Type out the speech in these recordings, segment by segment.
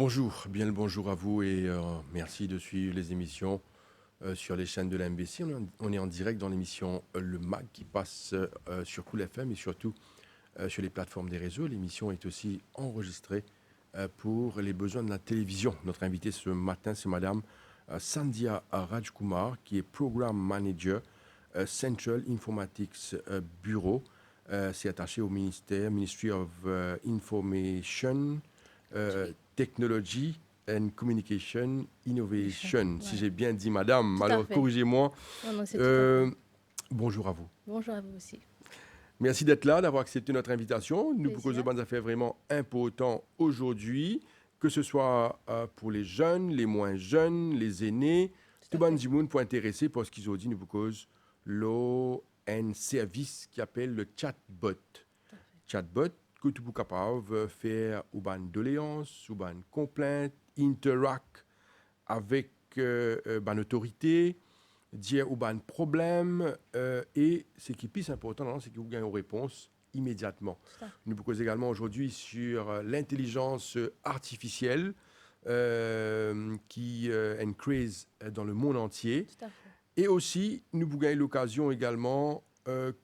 Bonjour, bien le bonjour à vous et merci de suivre les émissions sur les chaînes de la MBC. On est en direct dans l'émission Le Mag qui passe sur Cool FM et surtout sur les plateformes des réseaux. L'émission est aussi enregistrée pour les besoins de la télévision. Notre invitée ce matin, c'est Madame Sandhya Rajkumar, qui est Program Manager Central Informatics Bureau. C'est attaché au Ministry of Information, Technology and Communication Innovation. Si j'ai bien dit, Madame, Tout à alors fait. corrigez-moi. Non, c'est tout à fait. Bonjour à vous. Bonjour à vous aussi. Merci d'être là, d'avoir accepté notre invitation. Nous proposons Plaisir. des bonnes affaires vraiment importantes aujourd'hui, que ce soit pour les jeunes, les moins jeunes, les aînés. Tout à le fait. monde pour intéresser parce qu'ils ont dit nous proposons un service qui appelle le chatbot. Tout à fait. Chatbot que tu es capable de faire ou ban doléances, ou ban complainte, interact avec ban autorité, dire ou ban problème et ce qui est plus important, c'est que vous gagnez une réponse immédiatement. Tout à fait. Nous proposons également aujourd'hui sur l'intelligence artificielle qui increase dans le monde entier. Tout à fait. Et aussi, nous vous gagnons l'occasion également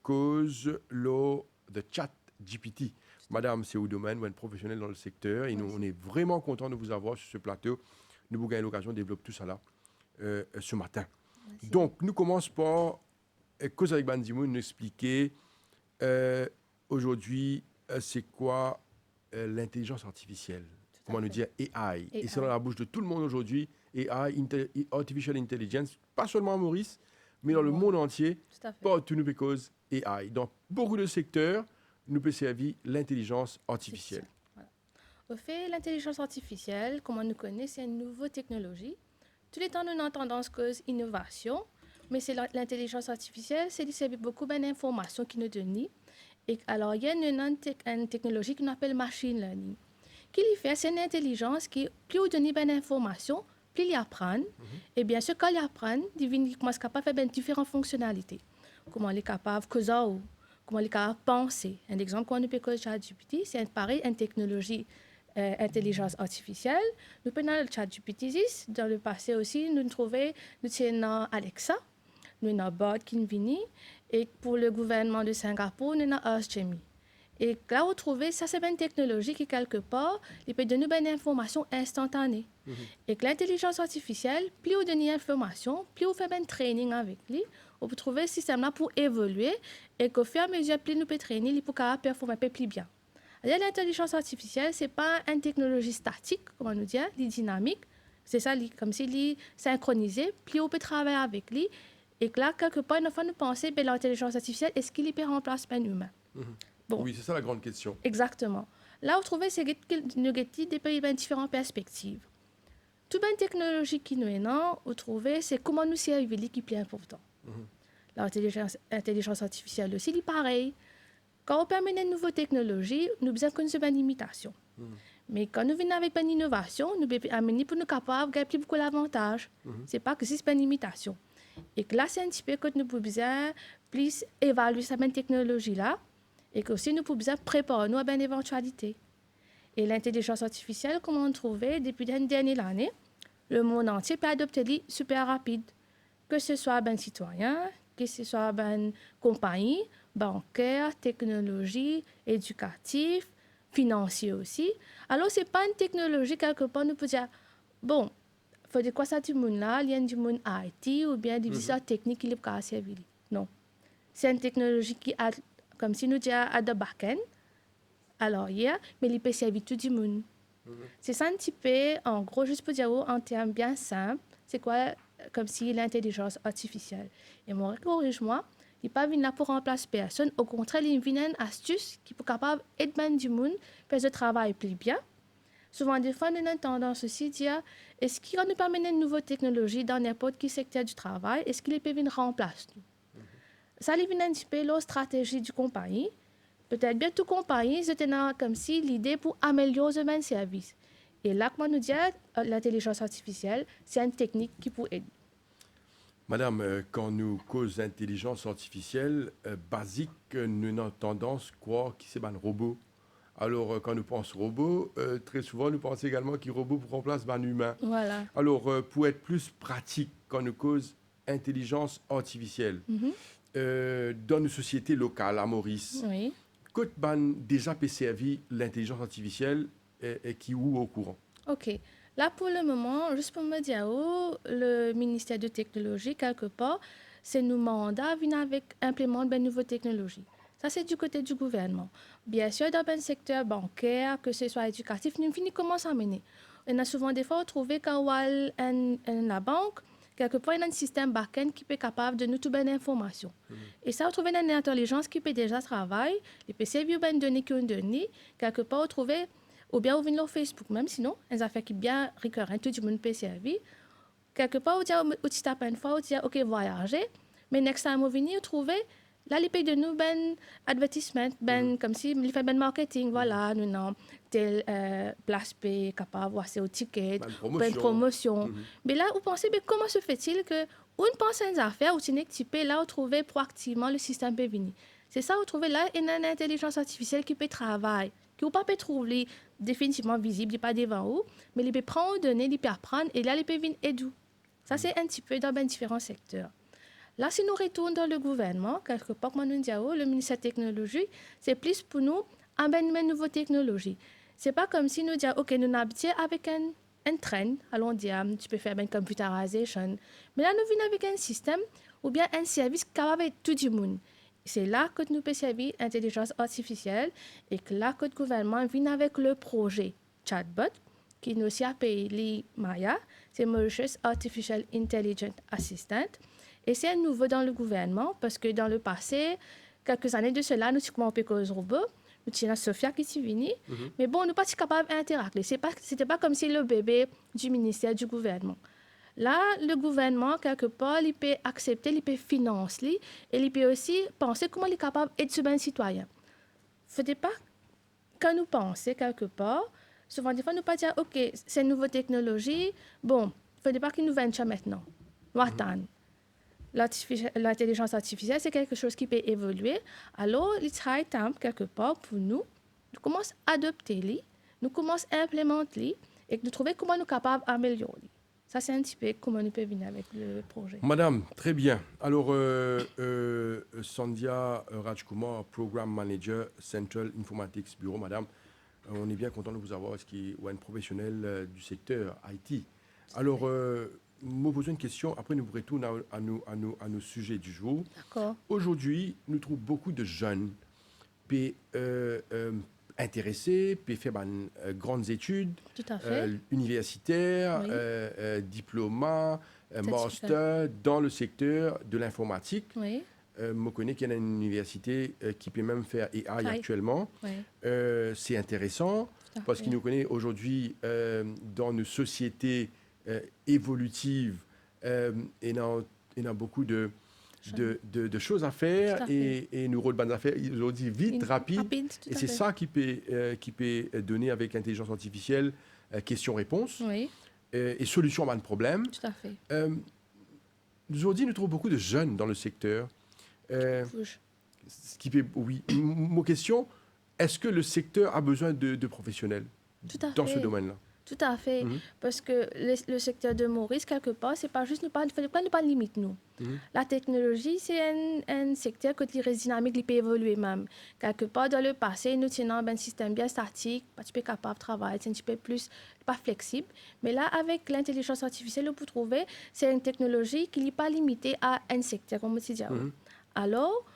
cause de chat GPT. Madame, c'est au domaine, vous êtes professionnel dans le secteur et nous, on est vraiment content de vous avoir sur ce plateau. Nous vous gagnons l'occasion de développer tout ça là ce matin. Merci. Donc, nous commençons par cause avec Bandimou, nous expliquer aujourd'hui c'est quoi l'intelligence artificielle. Comment nous dire AI. Et c'est dans la bouche de tout le monde aujourd'hui. AI, Artificial Intelligence, pas seulement à Maurice, mais dans le monde entier, Tout à fait. partout nous cause AI. Dans beaucoup de secteurs, nous peut servir l'intelligence artificielle. Voilà. Au fait, l'intelligence artificielle, comme on nous connaît, c'est une nouvelle technologie. Tous les temps, nous avons tendance cause innovation, mais c'est l'intelligence artificielle, c'est servir beaucoup d'informations qui nous donnent. Et alors, il y a une technologie qu'on appelle machine learning. Qui lui fait, c'est une intelligence qui, plus vous donnez d'informations, plus il apprend. Et bien sûr, quand il apprend, il commence à faire différentes fonctionnalités. Comment il est capable de causer, comment il est capable de penser. Un exemple, quand on peut causer ChatGPT, c'est pareil, une technologie intelligence artificielle. Nous prenons le ChatGPT 6. Dans le passé aussi, nous avons Alexa, nous avons Bard qui vient. Et pour le gouvernement de Singapour, nous avons Earth Gemini. Et là, vous trouvez, ça c'est une technologie qui, quelque part, il peut donner une information instantanée. Et que l'intelligence artificielle, plus vous donnez l'information, plus vous faites un training avec lui, vous pouvez trouver ce système-là pour évoluer et qu'au fur et à mesure, plus nous pouvons traîner, il peut performer plus bien. L'intelligence artificielle, ce n'est pas une technologie statique, comme on nous dit, elle est dynamique. C'est ça, comme s'il est synchronisé, plus on peut travailler avec lui. Et que là, quelque part, il faut nous penser, l'intelligence artificielle, est-ce qu'il peut remplacer un humain? Bon. Oui, c'est ça la grande question. Exactement. Là, vous trouvez c'est des différentes perspectives. Toute une technologie qui nous est là, vous trouvez, c'est comment nous servir qui est plus important. L'intelligence artificielle aussi, c'est pareil. Quand on permet une nouvelle technologie, nous avons besoin d'une bonne imitation. Mais quand nous venons avec une innovation, nous devons amener pour nous capables de gagner beaucoup d'avantages. Ce n'est pas que c'est une imitation. Et que là, c'est un petit peu que nous avons besoin plus évaluer cette technologie-là. Et aussi nous pouvons préparer nous à une éventualité. Et l'intelligence artificielle, comme on trouvait depuis les dernières années, le monde entier peut adopter les super rapide. Que ce soit un citoyen, que ce soit une compagnie, bancaire, technologie, éducative, financier aussi. Alors, ce n'est pas une technologie quelque part, nous pouvons dire, bon, il faut dire quoi ça du monde là, il y a du monde IT ou bien des techniques qui peuvent servir. Non. C'est une technologie qui a comme si nous disions à de back-end, alors mais il peut servir tout le monde. C'est ça un petit peu, en gros, juste pour dire en termes bien simples, c'est quoi, comme si l'intelligence artificielle. Et moi, corrige-moi, il n'est pas venu là pour remplacer personne, au contraire, il vient une astuce qui peut capable d'aider du monde, faire le travail plus bien. Souvent, des fois, nous avons tendance aussi à dire, est-ce qu'il nous permet une nouvelle technologie dans n'importe quel secteur du travail, est-ce qu'il peut venir remplacer nous? Ça vient un petit peu la stratégie du compagnie. Peut-être bien toute compagnie, c'était comme si l'idée pour améliorer le service. Et là, comme on nous dit, l'intelligence artificielle, c'est une technique qui peut aider. Madame, quand nous causons d'intelligence artificielle basique, nous avons tendance à croire que c'est un robot Alors, quand nous pensons robot, très souvent, nous pensons également qu'un robot remplace un humain. Voilà. Alors, pour être plus pratique, quand nous cause intelligence artificielle, Mhm. dans nos sociétés locales, à Maurice, Oui. quand ban déjà peut servir l'intelligence artificielle et qui ou au courant? OK. Là, pour le moment, juste pour me dire, le ministère de Technologie, quelque part, c'est nos mandats viennent avec implémenter de nouvelles technologies. Ça, c'est du côté du gouvernement. Bien sûr, dans le secteur bancaire, que ce soit éducatif, nous finissons comment à mener. On a souvent des fois trouvé quand on a la banque, quelque part, il y a un système back-end qui est capable de nous trouver des informations. Et ça, on trouve une intelligence qui peut déjà travailler, il peut servir des données qu'on donne, quelque part, on trouve ou bien on vient leur Facebook, même sinon, les affaires qui sont bien récurrentes, tout le monde peut servir. Quelque part, on dit tape une fois, on dit, OK, voyager, mais next time, on vient trouver, là, les pays de nous, ben, advertisement, ben, comme si, ils font ben marketing, voilà, nous, non, telle place P, capable, voir c'est au ticket, ben, promotion. Mais là, vous pensez, mais comment se fait-il que, on pense à une affaire, ou une type, là, on trouve proactivement le système peut venir. C'est ça, vous trouvez là, une intelligence artificielle qui peut travailler, qui ne peut pas trouver définitivement visible, il n'est pas devant vous, mais il peut prendre les données, il peut apprendre, et là, il peut venir aider. Ça, c'est un petit peu dans différents secteurs. Là, si nous retournons dans le gouvernement, quelque part, comme nous disons, le ministère de la Technologie, c'est plus pour nous amener une nouvelle technologie. Ce n'est pas comme si nous disions, OK, nous habitons avec un trend, allons dire, tu peux faire une computerisation. Mais là, nous venons avec un système ou bien un service capable de tout le monde. C'est là que nous pouvons servir l'intelligence artificielle et que là que le gouvernement vient avec le projet chatbot, qui nous aussi appelé Maya, c'est Mauritius Artificial Intelligence Assistant. Et c'est nouveau dans le gouvernement parce que dans le passé, quelques années de cela, nous avons commencé avec les robots. Nous avons Sophia qui est venue. Mais bon, nous ne sommes pas capables d'interagir. Ce n'était pas comme si le bébé du ministère du gouvernement. Là, le gouvernement, quelque part, il peut accepter, il peut financer, et il peut aussi penser comment il est capable d'être un citoyen. Il ne faut pas, quand nous pensons quelque part, souvent des fois, nous ne pas dire, OK, c'est une nouvelle technologie, bon, il ne faut pas qu'il nous vienne ça maintenant. Nous attendons. L'intelligence artificielle, c'est quelque chose qui peut évoluer. Alors, il est temps, quelque part, pour nous, nous commençons à adopter, nous commençons à implémenter et nous trouver comment nous sommes capables d'améliorer. Ça, c'est un petit peu comment nous pouvons venir avec le projet. Madame, très bien. Alors, Sandhya Rajkumar, Program Manager, Central Informatics Bureau, madame, on est bien content de vous avoir, parce qu'il y a un professionnel du secteur IT. Alors, me poser une question, après nous retournons à nos sujets du jour. D'accord. Aujourd'hui, nous trouvons beaucoup de jeunes qui intéressés, puis faire grandes études universitaires, oui. Diplômes, master dans le secteur de l'informatique. Oui. Je connais qu'il y a une université qui peut même faire AI actuellement. Oui. C'est intéressant parce qu'il nous connaît aujourd'hui dans nos sociétés évolutives. Il y a beaucoup de choses à faire et nous rôles affaires ils ont dit vite, rapide et c'est ça qui peut donner avec l'intelligence artificielle questions-réponses oui. Et solutions à un problème. Tout à fait. Aujourd'hui, nous trouvons beaucoup de jeunes dans le secteur. Ce qui peut, oui. Mon question, est-ce que le secteur a besoin de professionnels dans ce domaine-là? Tout à fait. Parce que le secteur de Maurice, quelque part, c'est pas juste, il ne faut pas limiter nous. La technologie, c'est un secteur qui est dynamique, qui peut évoluer même. Quelque part, dans le passé, nous tenons un système bien statique, pas tu peux capable de travailler, c'est un petit peu plus, pas flexible. Mais là, avec l'intelligence artificielle, on peut trouver, c'est une technologie qui n'est pas limitée à un secteur, comme on dit. Alors,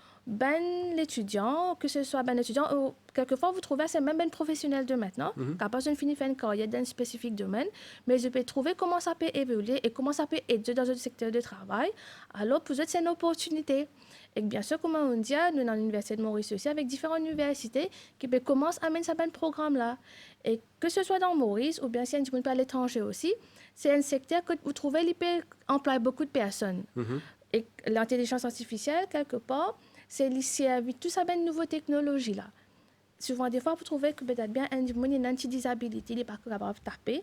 l'étudiant, que ce soit étudiant, ou quelquefois vous trouvez c'est même professionnel de maintenant, qui n'a pas besoin de finir une carrière dans un spécifique domaine, mais je peux trouver comment ça peut évoluer et comment ça peut aider dans un secteur de travail. Alors, pour eux, c'est une opportunité. Et bien sûr, comme on dit, nous, dans l'Université de Maurice aussi, avec différentes universités qui commencent à mener ce programme-là. Et que ce soit dans Maurice ou bien si on est à l'étranger aussi, c'est un secteur que vous trouvez qui peut employer beaucoup de personnes. Et l'intelligence artificielle, quelque part, c'est lié avec tout ça, une nouvelle technologie là. Souvent, des fois, vous trouvez que peut-être bien un monde une anti-disabilité, il n'est pas capable de taper,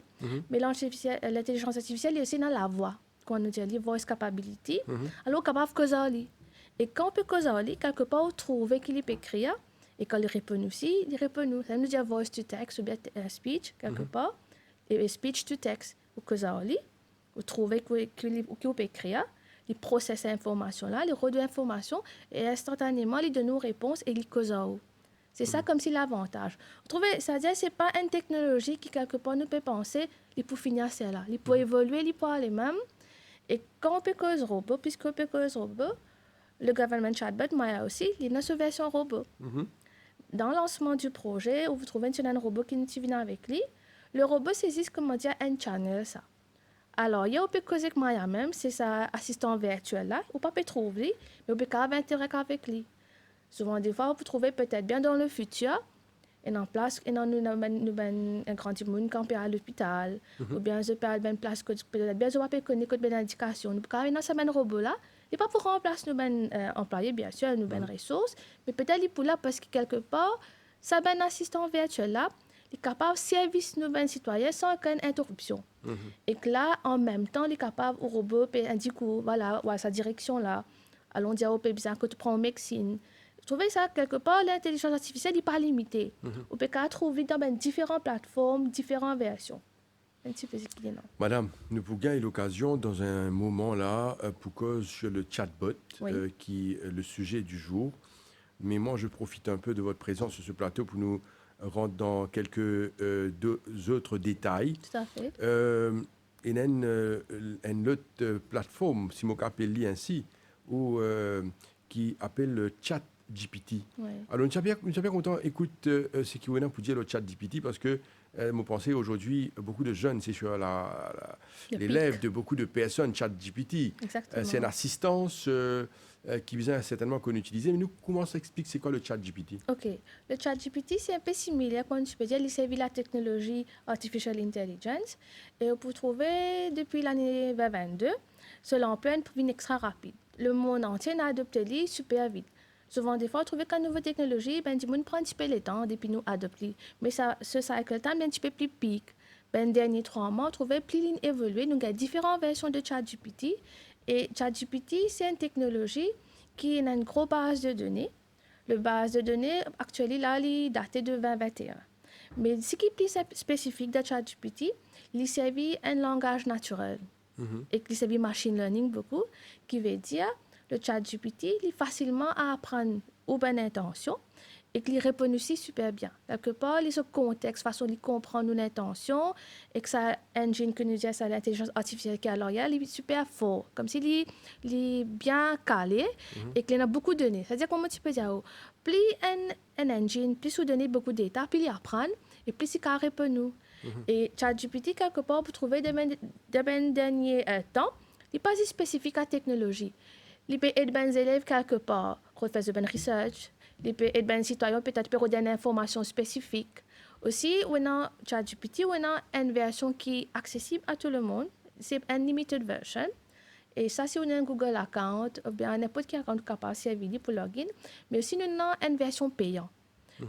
mais l'intelligence artificielle est aussi dans la voix, quand on dit voice capability, alors capable de causer. Et quand on peut causer, quelque part, vous trouvez qu'il peut écrire, Et quand il répond aussi, il répond. Ça nous dit voice to text ou bien speech, quelque part. Et speech to text. Ou que ça lit, ou trouver qu'il peut écrire, il processe l'information-là, il redonne l'information, et instantanément, il donne nos réponses et il cause. C'est ça comme si l'avantage. Vous trouvez, c'est-à-dire c'est pas une technologie qui, quelque part, nous peut penser, il peut finir celle-là. Il peut évoluer, il peut aller même. Et quand on peut cause robot, puisqu'on peut cause robot, le government chatbot, Maya aussi, il y a une version robot. Dans le lancement du projet, où vous trouvez un robot qui nous vient avec lui, le robot saisit, comment dire, un channel, ça. Alors, il y a un peu causer avec Maya même, c'est sa assistant virtuel là, ou pas peut trouver, mais on peut quand même interagir avec lui. Souvent, des fois, vous trouvez peut-être bien dans le futur, et en place, et nous un grand monde campé à l'hôpital, ou bien je peux aller une place que peut-être bien je vais connaître une indication. Nous quand même dans ce robot là, il pas pour remplacer nos employés bien sûr, nos ressources, mais peut-être il pour là parce que quelque part, ça ben assistant virtuel là, il est capable de servir nos citoyens sans aucune interruption. Et que là, en même temps, il est capable au robot peut indiquer voilà, ou à sa direction là, allons dire au pays besoin que tu prends une médecine. Je trouvais ça, quelque part, l'intelligence artificielle n'est pas limitée. On peut trouver dans différentes plateformes, différentes versions. Un petit peu ce qu'il y a, non. Madame, nous pouvons eu l'occasion, dans un moment là, pour cause sur le chatbot, qui est le sujet du jour. Mais moi, je profite un peu de votre présence sur ce plateau pour nous rendre dans quelques autres détails. Tout à fait. Il y a une autre plateforme, si je appelle ainsi, qui appelle le chat GPT. Oui. Alors, nous sommes bien contents d'écouter ce qui est pour dire le chat GPT parce que moi, pensez aujourd'hui, beaucoup de jeunes, c'est sur l'élève de beaucoup de personnes, chat GPT. Exactement. C'est une assistance qui vient certainement qu'on utilise. Mais nous, comment ça explique c'est quoi le chat GPT? OK. Le chat GPT, c'est un peu similaire, quand tu peux dire, il servi la technologie Artificial Intelligence. Et on peut trouver, depuis l'année 2022, cela peut être extra rapide. Le monde entier a adopté lui super vite. Souvent, des fois, on trouve qu'une nouvelle technologie, ben, du monde prend un petit peu le temps depuis nous adopter. Mais ça, ce cycle time est un petit peu plus pic. Ben, derniers 3 mois, on trouvait plus ligne évoluer. Nous avons différentes versions de ChatGPT. Et ChatGPT, c'est une technologie qui a une grosse base de données. La base de données, actuellement, là, elle est datée de 2021. Mais ce qui est plus spécifique de ChatGPT, il servait un langage naturel. Et il servait machine learning beaucoup, qui veut dire le chat GPT est facilement à apprendre aux bonnes intentions et qu'il répond aussi super bien. Quelque part, il y a ce contexte, façon de comprendre nos intentions et que ça engine que nous disons, ça l'intelligence artificielle qui est à l'arrière, il est super fort, comme s'il est bien calé et qu'il y a beaucoup de données. C'est-à-dire, comment tu peux dire, plus un engine, plus vous donnez beaucoup de data, plus il apprend et plus il répond nous. Et ChatGPT, quelque part, pour trouver des derniers temps, il n'est pas si spécifique à la technologie. Il peut aider les élèves quelque part, refaire de bonnes research. Il peut aider les citoyens, peut-être pour donner des informations spécifiques. Aussi, on a ChatGPT, on a une version qui est accessible à tout le monde. C'est une limited version. Et ça, si on a un Google account, ou bien n'importe quel account capable de servir pour login. Mais aussi, on a une version payante.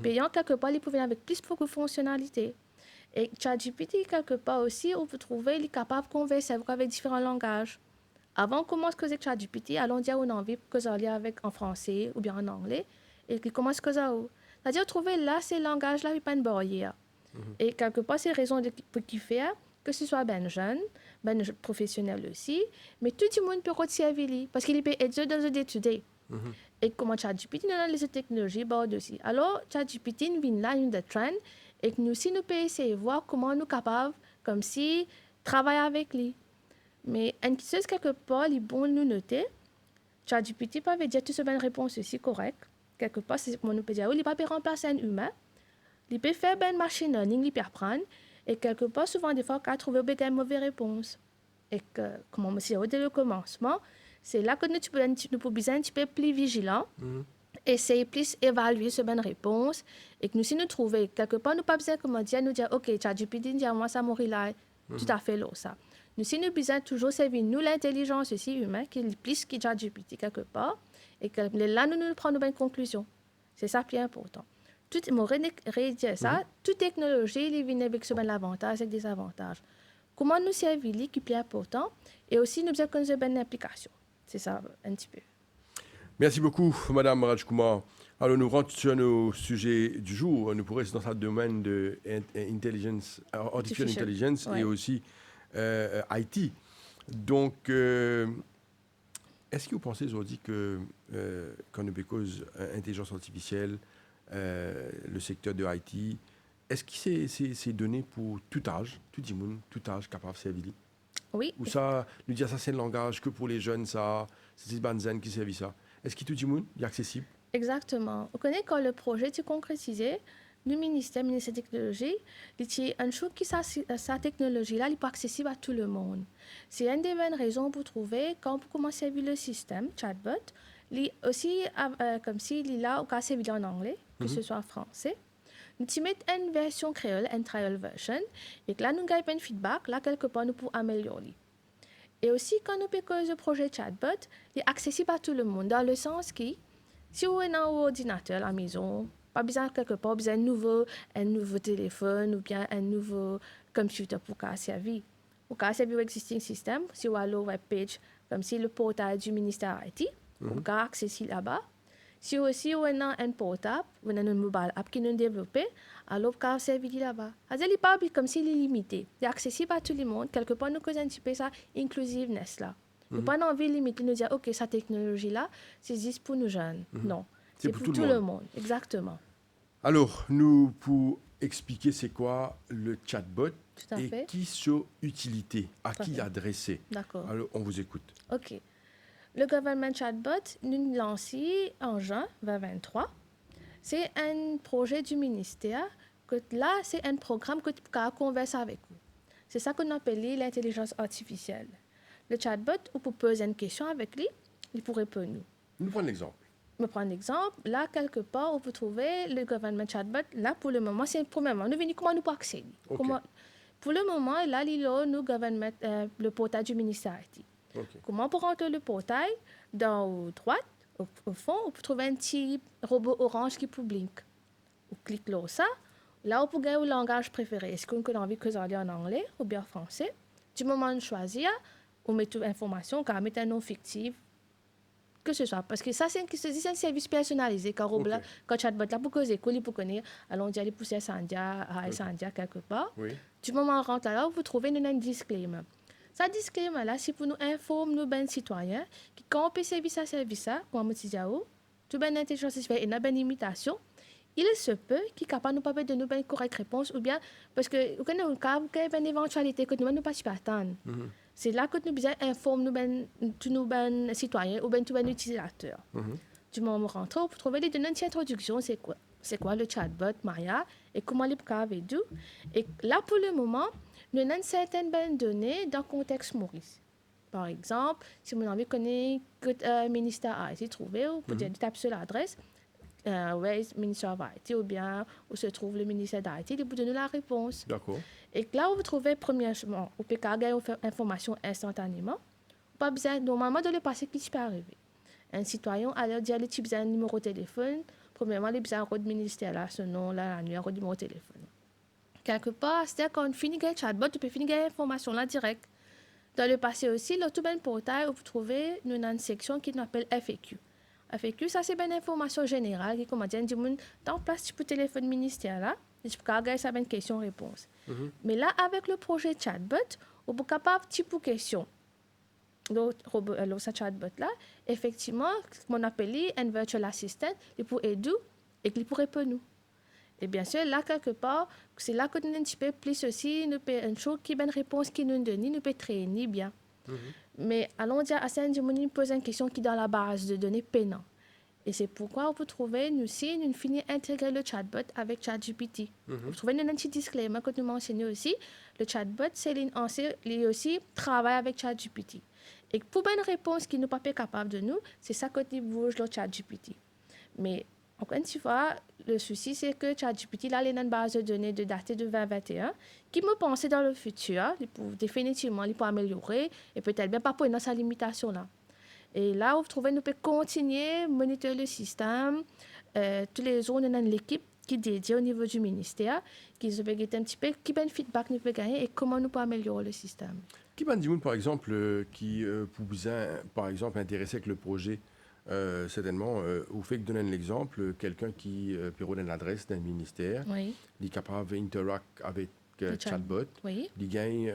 Payant, quelque part, il peut venir avec plus de fonctionnalités. Et ChatGPT, quelque part aussi, on peut trouver, il est capable de converser avec différents langages. Avant, on commence à causer avec ChatGPT, allons dire on a envie de causer avec en français ou bien en anglais, et qu'il commence à causer. C'est-à-dire, trouver là, ces langages-là, il n'y a pas de barrière. Et quelque part, c'est raison pour qu'il fait, que ce soit ben jeune, ben professionnel aussi, mais tout le monde peut retirer parce qu'il peut aider dans le day-to-day. Et comment ChatGPT, nous avons les technologies, aussi. Alors, ChatGPT, nous vient là, nous de trend, et que nous aussi, nous pouvons essayer de voir comment nous sommes capables, comme si, travailler avec lui. Mais une chose quelque part, il est bon de nous noter. ChatGPT peut dire tout ce bonne réponse aussi correcte. Quelque part, c'est comment nous peut dire, il ne peut pas remplacer un humain. Il peut faire une machine learning, il peut apprendre. Et quelque part, souvent, des fois, il a trouvé une mauvaise réponse. Et que, comme on me dit dès le commencement, c'est là que nous pouvons besoin un petit peu plus vigilants. Essayer plus évaluer ce bonne réponse. Et que nous, si nous trouvons quelque part, nous pas besoin, comment dire, nous dire, OK, ChatGPT, dire, moi, ça mourit là. Tout à fait là, ça. Nous, si nous besoin toujours servir nous l'intelligence aussi humaine, qui est plus que ChatGPT quelque part, et que là, nous prenons une bonne conclusion. C'est ça qui est important. Tout, moi, redire ça, toute technologie, il vient avec ce bon avantage et des avantages. Comment nous servir, qui est plus important, et aussi nous besoin de bonne application. C'est ça, un petit peu. Merci beaucoup, Madame Rajkumar. Alors, nous rentrons sur nos sujets du jour. Nous pourrons rester dans ce domaine de intelligence, artificial intelligence et aussi IT. Donc, est-ce que vous pensez aujourd'hui que quand nous cause intelligence artificielle, le secteur de IT, est-ce que c'est donné pour tout âge, tout le monde, tout âge capable de servir? Oui. Ou ça, nous dire ça c'est le langage que pour les jeunes, ça, c'est des bandes qui servent ça. Est-ce que tout le monde est accessible? Exactement. Vous connaissez quand le projet est concrétisé, le ministère de la Technologie, il y a une chose qui sa technologie-là n'est pas accessible à tout le monde. C'est une des bonnes raisons pour trouver quand on commence à servir le système chatbot, aussi comme s'il est là au cas servir en anglais, que ce soit en français. Nous mettons une version créole, une trial version, et là nous avons un feedback, là quelque part nous pouvons améliorer. Et aussi quand nous faisons le projet chatbot, il est accessible à tout le monde, dans le sens que si vous avez un ordinateur à la maison, pas besoin quelque part, besoin un nouveau téléphone ou bien un nouveau computer pour servir. Pour servir l'existing system, si vous allez au webpage, comme si le portail du ministère IT, vous pouvez accéder là-bas. Si aussi vous avez un portable, vous avez un mobile app qui nous développé, alors vous pouvez servir là-bas. Il n'est pas comme s'il est limité. Il est accessible à tout le monde. Quelque part, nous faisons un petit peu ça, inclusiveness là. Nous n'avons pas envie de limiter, nous dire, OK, cette technologie-là, c'est juste pour nous jeunes. Non, c'est pour tout le monde. Exactement. Alors, nous, pour expliquer c'est quoi le chatbot et qui sont utilité, à qui adresser. D'accord. Alors, on vous écoute. OK. Le Government Chatbot, nous l'avons lancé en juin 2023. C'est un projet du ministère. Là, c'est un programme que tu peux converser avec vous. C'est ça qu'on appelle l'intelligence artificielle. Le chatbot, vous pouvez poser une question avec lui, il pourrait répondre. Nous prenons l'exemple. Je prends l'exemple. Là, quelque part, on peut trouver le Government Chatbot. Là, pour le moment, c'est premièrement, nous venons comment nous pouvons accéder. Okay. Pour le moment, là, il y a le portail du ministère IT. Okay. Comment pour rentrer le portail, dans la droite, au fond, on peut trouver un petit robot orange qui peut blinker. On clique là, ça. Là, on peut gagner le langage préféré. Est-ce qu'on a envie que ça aille en anglais ou bien en français? Du moment où on choisit, on met toute l'information, on met un nom fictif, que ce soit. Parce que ça, c'est un service personnalisé. Quand chatbot là, pour causer, pour connaître, allons dire les pousser à Sandia quelque part. Oui. Du moment où on rentre là, vous trouvez un disclaimer. Ça disclaimer là, c'est pour nous informer nos ben citoyens qui quand on peut servir ça, comme on dit tout ben intelligence artificielle et une bonne imitation, il se peut qu'il est capable de nous permettre de nous une correcte réponse ou bien parce que vous connaissez un cas, vous avez une éventualité que nous ne pas attendre. C'est là que nous besoin informer tous nos ben citoyens ou ben tous les utilisateurs. Du moment où on rentre, vous trouvez les données d'introduction, c'est quoi le chatbot Maya et comment les peut avec nous. Et là pour le moment, nous avons certaines données dans le contexte Maurice. Par exemple, si vous avez envie de connaître que le ministère a été trouvé, vous pouvez taper sur l'adresse ministère of IT ou bien où se trouve le ministère d'IT, il vous donne la réponse. D'accord. Et là, vous trouvez premièrement, vous pouvez gagner l'information instantanément. Pas besoin normalement de le passer qui peut arriver. Un citoyen a l'air dire le type de numéro de téléphone. Premièrement, il a besoin de ministère là, ce nom là, la numéro de numéro de téléphone. Quelque part, c'est-à-dire quand on finit le chatbot, tu peux finir l'information là direct. Dans le passé aussi, là, tout un portail où vous trouvez une section qui s'appelle FAQ. FAQ, ça c'est une information générale qui comment dire, dans place tu peux téléphone ministère là, tu peux regarder ça une question-réponse. Mais là, avec le projet chatbot, on peut capable de type question. Ce chatbot là, effectivement, on appelle un virtual assistant, il peut aider et il peut répondre. Et bien sûr, là, quelque part, c'est là que nous un petit peu plus aussi, nous peut une chose qui est une réponse qui nous donne, nous peut traîner bien. Mais allons dire à Saint-Dimoni, pose une question qui est dans la base de données peinant. Et c'est pourquoi on peut trouver, nous aussi, nous finissons intégrer le chatbot avec ChatGPT. Vous trouvez un petit disclaimer que nous mentionnons aussi. Le chatbot, c'est lui aussi travaille avec ChatGPT. Et pour une réponse qui n'est pas capable de nous, c'est ça que nous bouge le ChatGPT. Mais encore une fois, le souci, c'est que ChatGPT, là, il a une base de données de datée de 2021 qui me pensait dans le futur, définitivement, il peut améliorer et peut-être bien pas pour sa limitation là. Et là, vous trouvez, nous pouvons continuer à monitorer le système. Tous les jours, on a l'équipe qui est dédiée au niveau du ministère, qui se peut un petit peu, qui ben feedback nous peut gagner et comment nous pouvons améliorer le système. Qui ben dit par exemple, qui pour vous, par exemple, intéressé avec le projet certainement, vous faites donner l'exemple, quelqu'un qui peut donner l'adresse d'un ministère, Oui. il est capable d'interagir avec Le chat. chatbot, Oui. il gagne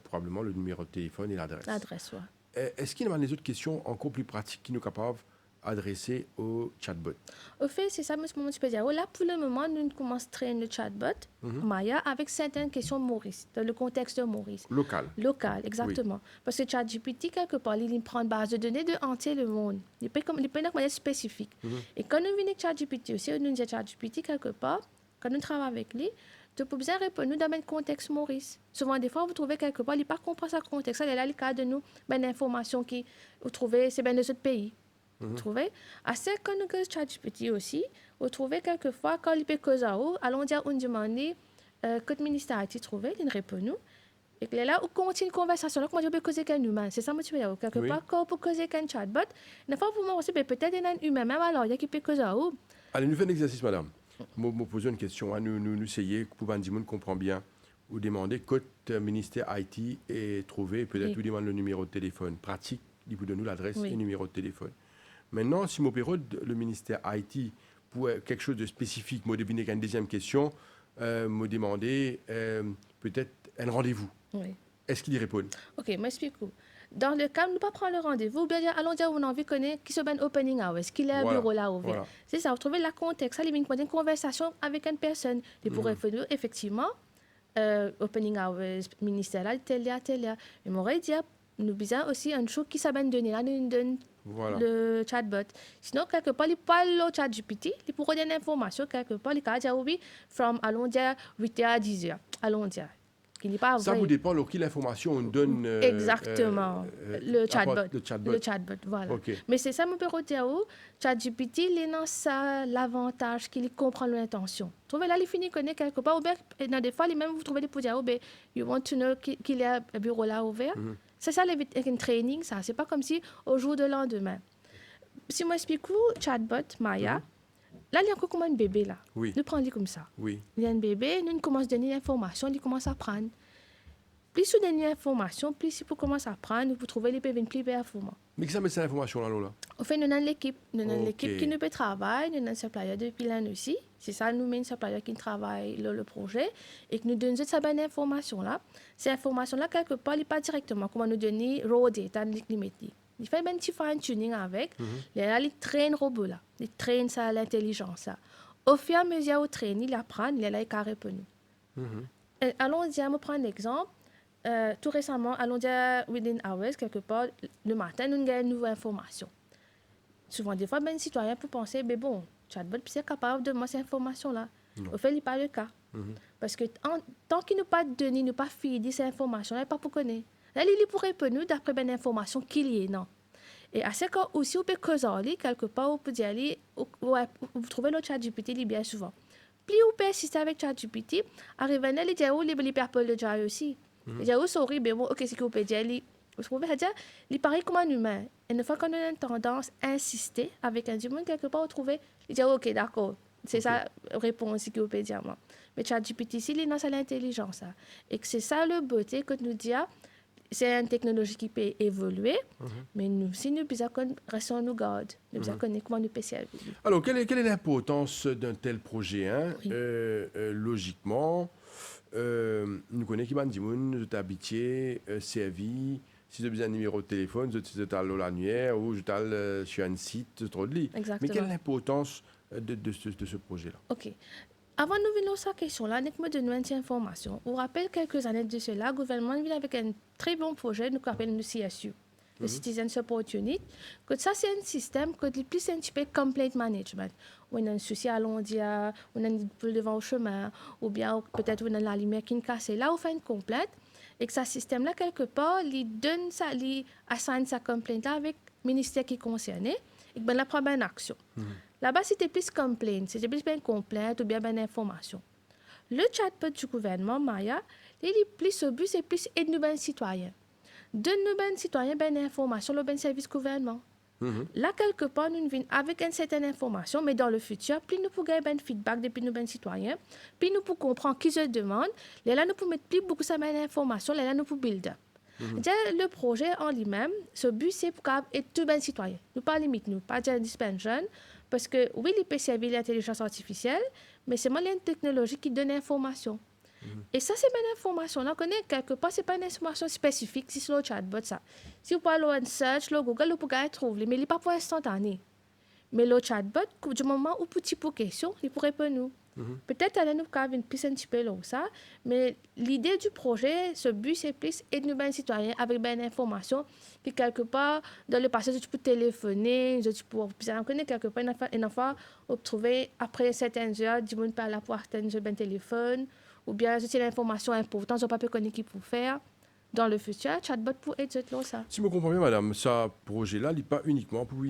probablement le numéro de téléphone et l'adresse. L'adresse, ouais. Est-ce qu'il y a des autres questions encore plus pratiques qui nous sont capables d'adresser au chatbot? Au fait, c'est ça, monsieur je peux dire. Là, pour le moment, nous commençons à traîner le chatbot, Maya, avec certaines questions Maurice, dans le contexte de Maurice. Local. Local, exactement. Parce que ChatGPT, quelque part, il prend une base de données de entier le monde. Il peut de manière spécifique. Et quand nous venons avec ChatGPT aussi, nous disons ChatGPT, quelque part, quand nous travaillons avec lui, tu peux bien répondre dans le contexte Maurice. Souvent, des fois, vous trouvez quelque part, il n'a pas compris ce contexte. Il est là, le cas de nous, ben, l'information qui vous trouvez, c'est bien les autres pays. Vous trouvez? À ce quand nous avons ChatGPT aussi, vous trouvez quelquefois, quand il peut causer, allons dire, on demande, que le ministère a trouvé, il répond nous. Et que là, on continue une conversation, là, comment je peux causer qu'un humain. C'est ça, moi, tu veux dire. Quelque part, quand on peut causer qu'un chatbot, une fois, pour moi aussi, peut-être un humain, même alors, il y a qui peut causer. Allez, nous faisons un exercice, madame. Je me pose une question. Nous essayons, pour que tout le monde comprenne bien, vous demandez que le ministère IT est trouvé, peut-être vous demandez le numéro de téléphone. Pratique, il vous donne nous l'adresse et le numéro de téléphone. Maintenant, si mon période, le ministère IT, pour quelque chose de spécifique, moi, deviner qu'une deuxième question, me demander peut-être un rendez-vous. Oui. Est-ce qu'il y répond? OK, m'explique. Dans le cas, nous ne pas prendre le rendez-vous, bien dire, allons dire, on a envie de connaître qui se ben opening hours, est-ce qu'il y a un bureau là ouvert. Voilà. C'est ça, vous trouvez la contexte, ça, il y a une conversation avec une personne. Il pourrait faire, effectivement, opening hours, ministère là, tel. Mais m'aurait dit, nous besoin aussi une chose qui s'appelle donner là, nous donne le chatbot. Sinon, quelque part, il parle au chat GPT, il pourrait donner l'information, quelque part, il peut dire, oui, from, allons dire, 8h à 10h, allons dire. Ça vous dépend de quelle information on donne. Exactement. Le chatbot. Le chatbot, voilà. Okay. Mais c'est ça, mon père dire, ChatGPT, il a ça l'avantage qu'il comprend l'intention. Vous trouvez là, il finit connaît quelque part, ou bien, dans des fois, même vous trouvez des pour dire, you want to know qu'il y a un bureau là ouvert. C'est ça, un training, ça. C'est pas comme si au jour de lendemain. Si moi explique chatbot, Maya, là, il y a encore comme un bébé, là. Oui. Nous prenons comme ça. Oui. Il y a un bébé, nous commençons à donner l'information, il commence à apprendre. Plus vous donnez l'information, plus il commence à apprendre, vous trouvez les bébés plus performants. Mais qui ça met cette information là? En fait, nous avons l'équipe. Nous avons l'équipe qui nous peut travailler, nous avons un supplier depuis l'année aussi. C'est ça, nous mettons un supplier qui travaille le projet et que nous donnons cette bonne information-là. Cette information-là, quelque part, il n'est pas directement comment nous donner raw data, il fait un petit fine-tuning avec. Il traîne le robot là. Il traîne ça l'intelligence. Au fur et à mesure où il traîne, il apprend, il est là, il a répondu. Allons dire, on prend un exemple. Tout récemment, allons dire, within hours, quelque part, le matin, nous avons une nouvelle information. Souvent, des fois, ben, les citoyens peuvent penser, mais bon, chatbot est capable de moi cette information-là. Au fait, il n'est pas le cas. Parce que tant qu'il n'a pas donné, n'a pas fini cette information-là, il n'est pas pour connaître. Là, il pourrait répondre d'après une information qu'il y ait, non. Et à ce cas aussi, on peut causer, quelque part, on peut dire, vous trouvez le ChatGPT bien souvent. Plus on peut assister avec ChatGPT, arrive à il dit, il peut appeler le chat aussi. Il dit, sorry, mais bon, ok, c'est qu'on peut dire, vous trouvez, il paraît comme un humain. Et une fois qu'on a une tendance à insister avec un humain, quelque part, on trouve, il dit, ok, d'accord. C'est ça la réponse qu'on peut dire, moi. Mais ChatGPT, il est dans l'intelligence. Et que c'est ça le beauté que nous dit, c'est une technologie qui peut évoluer, mais nous, si nous restons nous garde, nous connaissons comment nous peut servir. Alors, quelle est l'importance d'un tel projet logiquement, nous connaissons qui dit nous habitués, servi, si vous avez besoin d'un numéro de téléphone, vous êtes à l'annuaire ou vous êtes sur un site, trop de lit. Mais quelle est l'importance de ce projet-là? OK. Avant de nous venir à cette question-là, nous me donner une information. On rappelle quelques années de cela, le gouvernement vient avec un très bon projet, nous appelle le CSU, le Citizen Support Unit. Que ça, c'est un système qui est plus un petit peu complaint management. On a un souci à Londia, on a une boule devant au chemin, ou bien peut-être on a la lumière qui est cassée. Là, on fait une complainte, et que ce système-là, quelque part, il donne ça, il assigne sa complainte-là avec le ministère qui est concerné, et ben, là, prend une action. Là-bas, c'était plus complaint, c'était plus bien complainte ou bien information. Le chatbot du gouvernement, Maya, il est plus au but, c'est plus aider nos citoyens. Donne-nous ben citoyens ben information, le ben service gouvernement. Là, quelque part, nous venons avec une certaine information, mais dans le futur, plus nous pouvons gagner ben feedback depuis nos ben citoyens, plus nous pouvons comprendre qui se demande, là, nous pouvons mettre plus beaucoup de ben information, là, nous pouvons build up. Déjà, le projet en lui-même, ce but, c'est pour être tout bien citoyen. Nous pas limite, nous pas dire dispension, parce que oui, il peut servir l'intelligence artificielle, mais c'est moi une technologie qui donne l'information. Et ça, c'est une information. Là, connaît quelque part, c'est pas une information spécifique, si c'est le chatbot, ça. Si vous parlez en search, le Google, vous pouvez trouver, mais il n'est pas pour instantané. Mais le chatbot, du moment où petit pour question, il pourrait répondre nous. Peut-être à nous avoir une piste un petit peu là ça, mais l'idée du projet, ce but, c'est plus aider nous ben citoyens avec ben information qui quelque part dans le passé tu peux téléphoner, tu peux bien connaître quelque part une fois trouver après certaines heures du monde par la pour atteindre ben téléphone ou bien c'est l'information importante, je pas pu connaître qui pour faire. Dans le futur, chatbot pour aider ça. Si je me comprends bien, madame, ce projet-là n'est pas uniquement pour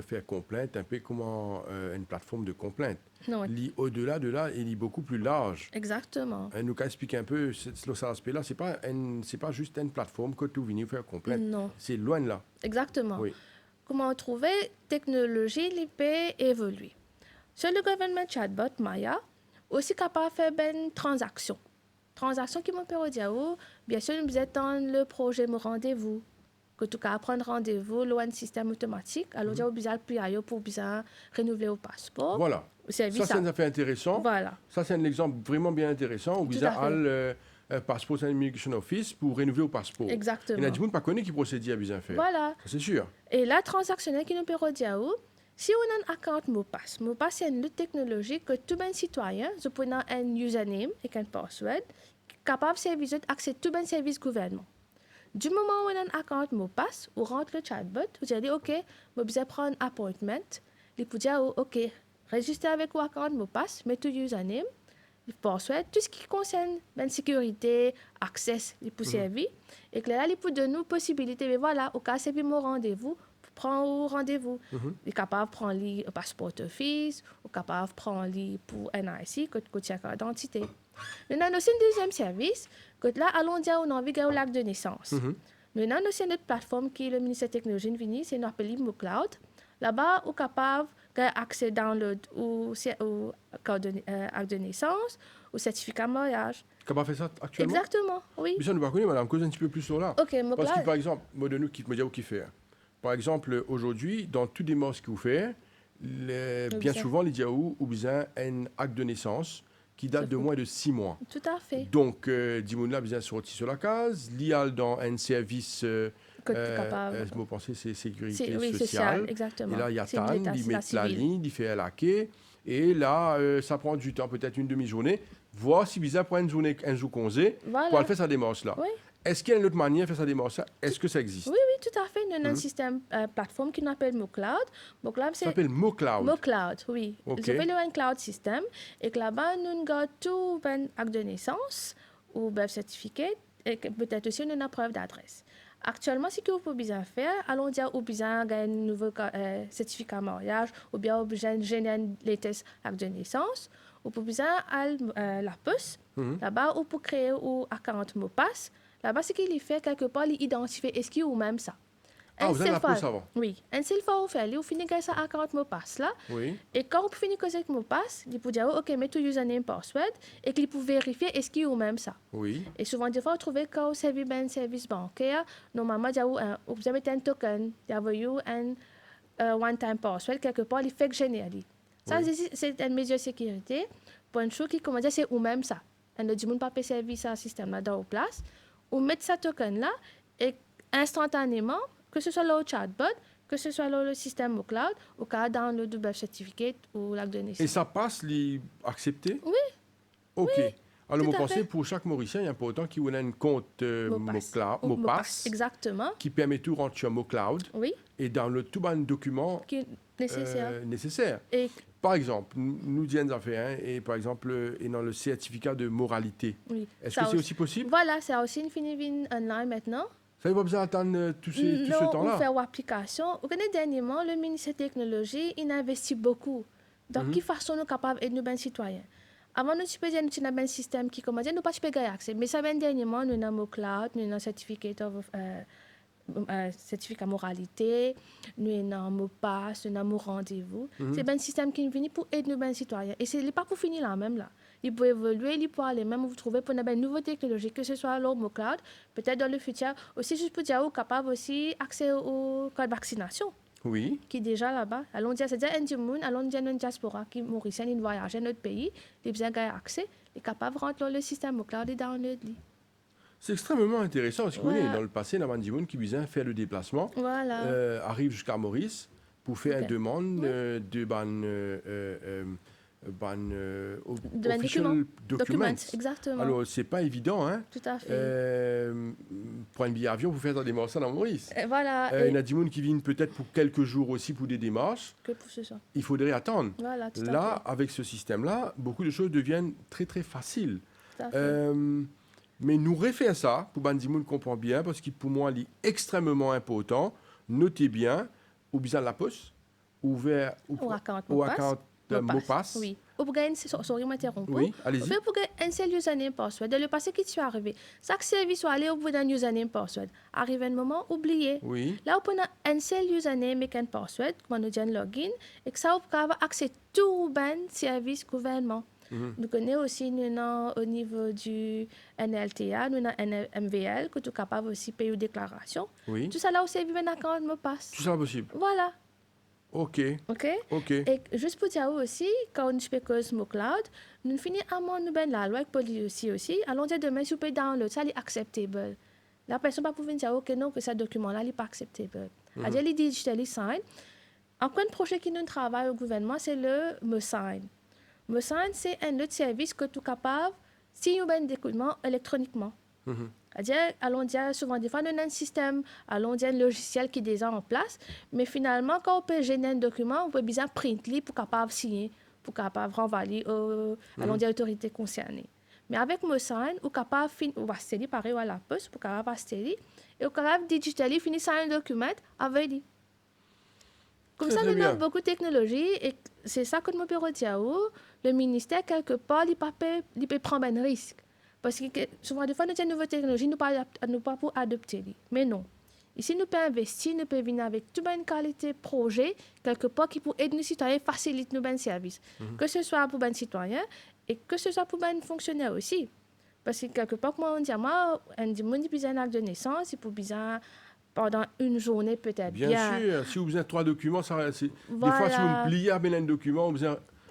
faire complainte, un peu comme une plateforme de complainte. Non. Au-delà de là, il est beaucoup plus large. Exactement. Nous expliquer un peu cet aspect-là. C'est pas juste une plateforme que tu viens faire complainte. Non. C'est loin de là. Exactement. Oui. Comment trouver technologie qui peut évoluer. Sur le gouvernement chatbot Maya, aussi capable de faire une transaction. Transaction qui me permet de dire, bien sûr, nous attend le projet mon rendez-vous. Que tout cas, prendre rendez-vous, loin de système automatique. Alors, j'ai besoin de pour bien renouveler au passeport. Voilà. Ça, c'est un affaire intéressant. Voilà. Ça, c'est un exemple vraiment bien intéressant. Où vous avez le Passport and Immigration Office pour renouveler au passeport. Exactement. Il y a du monde qui ne connaît qui procède à bien faire. Voilà. C'est sûr. Et la transactionnelle qui nous permet de dire, si on a un compte mot passe c'est une technologie que tout bon citoyen, je peux avoir un username et un password, capable de accéder à tout bon service gouvernement. Du moment où on a un compte mot passe, ou rentre le chatbot, vous allez OK, vous besoin prendre un appointment, il peut dire OK, registrez avec votre compte mot passe, mettez tout username, le password, tout ce qui concerne la sécurité, accès, il peut servir, et que là, il peut donner nous possibilité, mais voilà, au cas c'est mon rendez-vous, prend rendez-vous. Il est capable de prendre le passeport office, ou capable de prendre pour NIC, que tu as carte d'identité. Nous avons aussi un deuxième service, que là, allons dire on a envie de l'acte de naissance. Nous avons aussi notre plateforme qui est le ministère de la Technologie Vini, c'est notre appelé MoCloud. Là-bas, on est capable d'accéder download au acte de naissance, au certificat de mariage. Comment faire ça actuellement? Exactement, oui. Mais ça, nous ne connaissons pas, madame, cause un petit peu plus sur là. OK, MoCloud. Parce que, par exemple, moi, de nous, qui me dit qui fait. Par exemple, aujourd'hui, dans tous les morts que vous faites, bien souvent, les diaous ont besoin d'un acte de naissance qui date de moins de 6 mois. Tout à fait. Donc, Dimoun a besoin de sortir sur la case, l'IAL dans un service, je pensais, c'est sécurité sociale. Exactement. Et là, il y a TAN, il met la ligne, il fait la quai. Et là, ça prend du temps, peut-être une demi-journée, voir si bizarre pour une journée, un jour congé, pour aller faire sa démarche là. Oui. Est-ce qu'il y a une autre manière de faire sa démarche? Est-ce que ça existe? Oui, tout à fait. Nous avons un système, plateforme qui s'appelle MoCloud. Ça s'appelle MoCloud? MoCloud, oui. Okay. C'est un cloud system. Et là-bas, nous avons tout un acte de naissance ou birth certificate et peut-être aussi une preuve d'adresse. Actuellement, ce que vous pouvez bien faire, allons dire, ou bien un nouveau certificat de mariage, ou bien ou bien générer un latest acte de naissance, ou pouvez bien la poste, là-bas, ou pour créer un compte mot passe. Là-bas, ce qu'il fait, quelque part, il identifie est-ce qu'il y a même ça. Vous avez la poste avant? Oui. Un seul fois, vous finissez avec ça à 40 mots passe là. Oui. Et quand vous finissez avec ce mot passe, il peut dire, OK, mets tout username, password, et qu'il peut vérifier est-ce qu'il y a même ça. Oui. Et souvent, des fois, vous trouvez quand vous servez un service bancaire, normalement, vous avez un token, vous avez un one-time password, quelque part, il fait que générer. Ça, c'est une mesure de sécurité. Pour une chose qui commence à dire, c'est ou même ça. On ne dit pas de service à un système là dans la place. Ou mettre ce token-là et instantanément, que ce soit le chatbot, que ce soit le système au cloud, au cas dans le birth certificate ou l'acte de naissance. Et ça passe, accepté? Oui. OK. Oui, alors, vous pensez, pour chaque Mauricien, il est important qu'il ait un compte MoPass. Exactement. Qui permet tout rentrer sur MoCloud. Oui. Et dans le tout bon document qui est nécessaire. Et par exemple, nous disons des affaires, et par exemple, et dans le certificat de moralité. Oui. Est-ce que c'est aussi possible? Voilà, c'est aussi une finie online maintenant. Ça n'a pas besoin d'attendre tout ce temps-là? Non, on fait l'application. Vous connaissez, dernièrement, le ministère de la Technologie, il investit beaucoup. Donc, de quelle façon nous sommes capables d'être nos citoyens? Avant, nous avons un système qui commence, nous pas gagner accès. Mais ça vient dernièrement, nous avons MoCloud, nous avons un certificate of certificat moralité, nous avons un mot passe, nous avons un rendez-vous. C'est un système qui est venu pour aider nos citoyens. Et ce n'est pas pour finir là même là. Il peut évoluer, il peut aller même vous trouver pour une nouvelle technologie, que ce soit l'homme cloud, peut-être dans le futur. Aussi, je peux dire, capable aussi accès au code vaccination. Oui. Qui est déjà là-bas. Allons dire, c'est-à-dire allons dire une diaspora qui mauricien, il voyage dans notre pays, il a besoin d'accès, il est capable de rentrer dans le système cloud et download. C'est extrêmement intéressant parce que Ouais. dans le passé, il y a des gens qui besoin faire le déplacement, Voilà. arrive jusqu'à Maurice pour faire une demande de official documents. Exactement. Alors, c'est pas évident, hein? Tout à fait. Pour un billet avion, vous faites un démarche dans Maurice. Voilà. Il y a des gens qui viennent peut-être pour quelques jours aussi pour des démarches. Que pour ce soir. Il faudrait attendre. Voilà, tout à Là, avec ce système-là, beaucoup de choses deviennent très, très faciles. Tout à fait. Mais nous refaire ça, pour Bandimoun comprend bien, parce que pour moi, il est extrêmement important. Notez bien, ou bien la poste, ouvert Ou account ou account mot passe. Oui. Ou pour gagner, sorry, m'interromps. Oui, allez-y. Ou pour gagner un seul username password. Dans le passé qui est arrivé, chaque service soit allé au bout d'un username password. Arrive un moment, oublié. Oui. Là, on peut un seul username et un password, comme on dit un login, et que ça, on peut avoir accès à tout un service gouvernement. Nous connaissons aussi, nous avons au niveau du NLTA, nous avons un MVL, que tu es capable aussi de payer une déclaration. Oui. Tout ça là, aussi, un account mot passe. Tout ça possible. Voilà. OK. OK? OK. Et juste pour dire aussi, quand on fait cause mot cloud, nous finissons à mon ben la loi avec police aussi. Allons dire demain, si vous pouvez download ça, c'est acceptable. La personne va pouvoir dire, OK, non, que ce document-là, n'est pas acceptable. C'est-à-dire, il digital sign. Encore un projet qui nous travaille au gouvernement, c'est le MeSign. MeSign, c'est un autre service que tu es capable de signer un document électroniquement. C'est-à-dire, allons dire, souvent, des fois, on a un système, allons dire, un logiciel qui est déjà en place, mais quand on peut générer un document, on peut bien printer pour capable signer, pour capable renvoyer allons dire, l'autorité concernée. Mais avec MeSign, on est capable de faire pareil à la poste, pour capable de et on est capable de digitaliser, finir un document avec lui. Comme ça, nous avons beaucoup de technologies et c'est ça que nous pouvons dire. Le ministère, quelque part, il peut prendre un risque. Parce que souvent, des fois, nous avons une nouvelle technologie, nous ne pas pour adopter. Mais non. Ici, nous pouvons investir, nous pouvons venir avec toute une qualité de projet, quelque part, qui peut aider nos citoyens, faciliter nos services. Que ce soit pour les citoyens et que ce soit pour les fonctionnaires aussi. Parce que quelque part, comme on dit, moi, un acte de naissance, il peut besoin pendant une journée peut-être. Bien sûr, si vous avez 3 documents, ça, voilà. Des fois, si vous pliez à un document,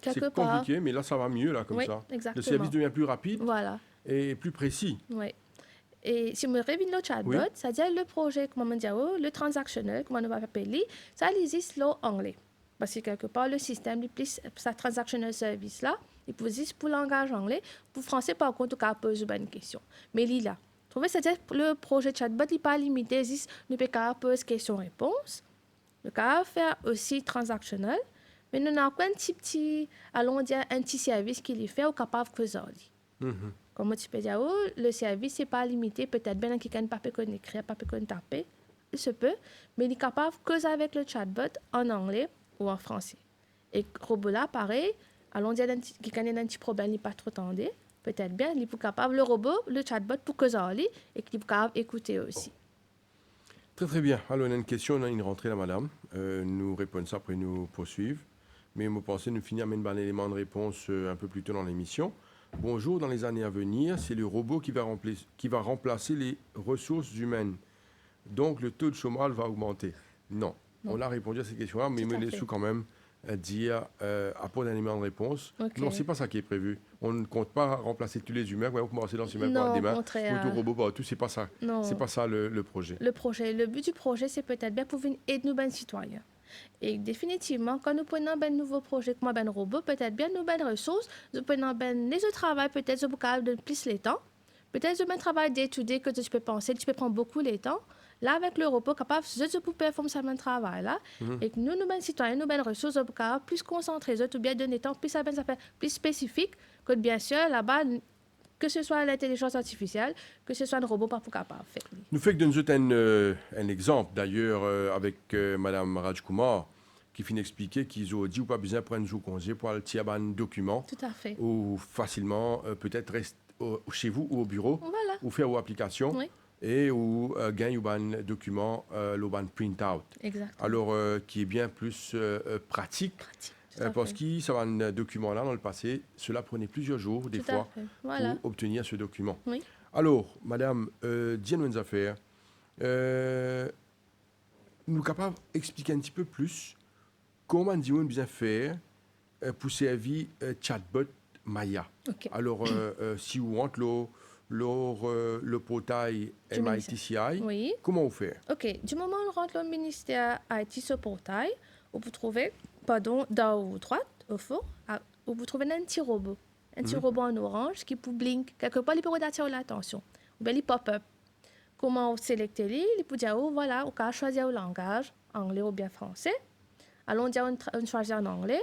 c'est compliqué, mais là, ça va mieux, là, comme oui, ça. Exactement. Le service devient plus rapide et plus précis. Oui. Et si on revient le chatbot, c'est-à-dire le projet, comment on dit, le transactionnel, comment on va appeler, ça existe en anglais. Parce que quelque part, le système, sa transactional service là, il existe pour le langage anglais. Pour le français, par contre, on pose une question. Mais il est là. C'est-à-dire que le projet chatbot n'est pas limité, nous pouvons poser questions-réponses, nous pouvons faire aussi transactionnel, mais nous avons un petit, allons dire, un petit service qui est fait ou capable de faire. Comme tu peux dire, le service n'est pas limité, peut-être bien quelqu'un ne peut pas écrire, pas peut taper, il se peut, mais il est capable de causer avec le chatbot en anglais ou en français. Et le robot là, pareil, allons dire, quelqu'un a un petit problème, il n'est pas trop tendu. Peut-être bien, il est capable, le robot, le chatbot, pour causer et qu'il est capable d'écouter aussi. Très, très bien. Alors, on a une question, on a une rentrée là, madame. Nous répondons ça, après nous poursuivre. Mais je pensais nous finir avec un élément de réponse un peu plus tôt dans l'émission. Bonjour, dans les années à venir, c'est le robot qui va remplacer les ressources humaines. Donc, le taux de chômage va augmenter. Non. On a répondu à cette question-là, mais me laisse quand même dire, apporter un élément de réponse. Non, ce n'est pas ça qui est prévu. On ne compte pas remplacer tous les humains. On commencer dans les humains par des mains. Ou tout robot par tout. Ce n'est pas ça. Ce n'est pas ça le projet. Le but du projet, c'est peut-être bien pour aider nos citoyens. Et définitivement, quand nous prenons un nouveau projet comme un robot, peut-être bien nous bonnes ressources, nous prenons les autres travail, peut-être nous capable de plus les temps. Peut-être un travail day-to-day que tu peux penser, tu peux prendre beaucoup les temps. Là, avec le robot, capable de performer ce même travail-là, et que nous, les citoyens, nous, les ressources, nous sommes plus concentrés, ou bien donner temps plus spécifique, que bien sûr, là-bas, que ce soit l'intelligence artificielle, que ce soit un robot, pas pour capable de faire. Nous faisons un exemple, d'ailleurs, avec Mme Rajkumar, qui finit d'expliquer qu'ils ont dit ou pas besoin de prendre un jour congé pour aller tirer un document. Tout à fait. Ou facilement, peut-être rester chez vous ou au bureau, ou faire vos applications. et où gagne un document, le print-out. Exactement. Alors, qui est bien plus pratique, Pratique, tout à parce fait. que ça va un document-là dans le passé, cela prenait plusieurs jours, des Tout à fois, fait. Voilà. pour obtenir ce document. Oui. Alors, madame, Diane Affaires, nous sommes capables d'expliquer un petit peu plus comment nous bien faire pour servir chatbot Maya. OK. Alors, si vous rentrez le portail Du MITCI, Oui. comment vous faire? OK. Du moment où on rentre au ministère IT sur portail, vous pouvez trouver, pardon, dans haut droite, au fond, vous pouvez trouver un petit robot. Un petit robot en orange qui peut blink. Quelque part, il peut attirer l'attention. Ou bien il pop-up. Comment sélecter lui? Il peut dire, oh, voilà, on peut choisir le langage, anglais ou bien français. Alors, on choisit en anglais.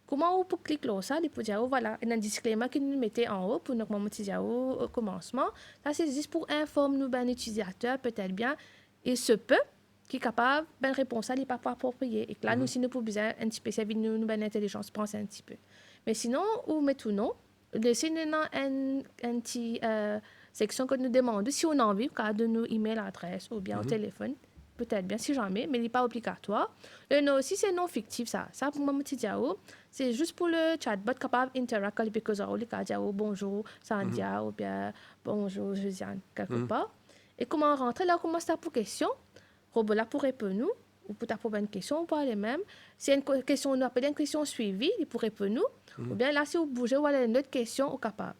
Comment on peut cliquer là, ça? Il peut dire, oh, voilà, il y a un disclaimer que nous mettons en haut pour nous montrer au commencement. Ça, c'est juste pour informer nous, ben, l'utilisateur, peut-être bien, il se peut qui est capable de répondre ça, il n'est pas approprié. Et que là, nous, si nous pouvons besoin un petit peu, ça nous, ben, l'intelligence pense un petit peu. Mais sinon, on met tout non. Laissez nous une petite section que nous demandons si on a envie, cas de nos email adresse ou bien au téléphone. Peut-être bien si jamais, mais il n'est pas obligatoire. Le nom aussi, c'est non fictif, ça. Ça, pour moi, c'est juste pour le chatbot capable d'interagir avec les gens. Il peut dire bonjour, Sandia, ou bien bonjour, Josiane, quelque part. Et comment rentrer là, comment ça pour question? Robot là pour répondre nous, ou pour poser une question, ou pas les mêmes. Si une question, on appelle une question suivie, il pourrait répondre nous. Ou bien là, si vous bougez, ou une autre question, ou capable.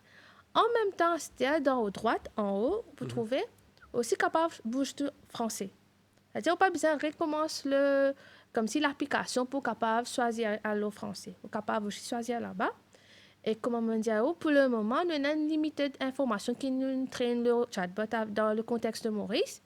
En même temps, c'est dans haut droite, en haut, vous trouvez aussi capable de bouger tout français. C'est-à-dire, on pas besoin de recommencer comme si l'application pour capable de choisir à l'eau français. Vous capable de choisir là-bas. Et comme on dit, pour le moment, nous avons une limitée d'informations qui nous traîne le chatbot dans le contexte de Maurice.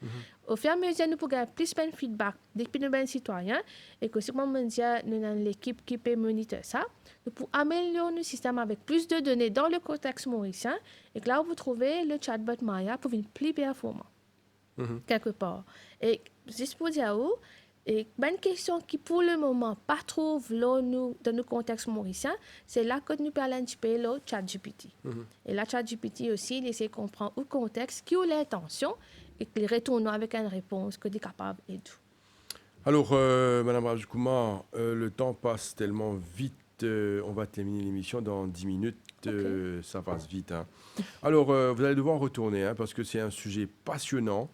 Au fur et à mesure, nous pouvons avoir plus de feedback depuis nos citoyens. Et que, comme on dit, nous avons l'équipe qui peut monitorer ça. Nous pouvons améliorer nos systèmes avec plus de données dans le contexte mauricien. Et que là, vous trouvez le chatbot Maya pour une plus performant. Quelque part. Et juste pour dire, et une question qui pour le moment pas trouve là nous dans le contexte mauricien, c'est là que nous parlons un petit peu le ChatGPT. Et là ChatGPT aussi, il essaie de comprendre le contexte, qui a l'intention et qu'il retourne avec une réponse que tu es capable et tout. Alors, madame Rajkouma, le temps passe tellement vite. On va terminer l'émission dans 10 minutes. Ça passe vite. Hein. Alors, vous allez devoir retourner hein, parce que c'est un sujet passionnant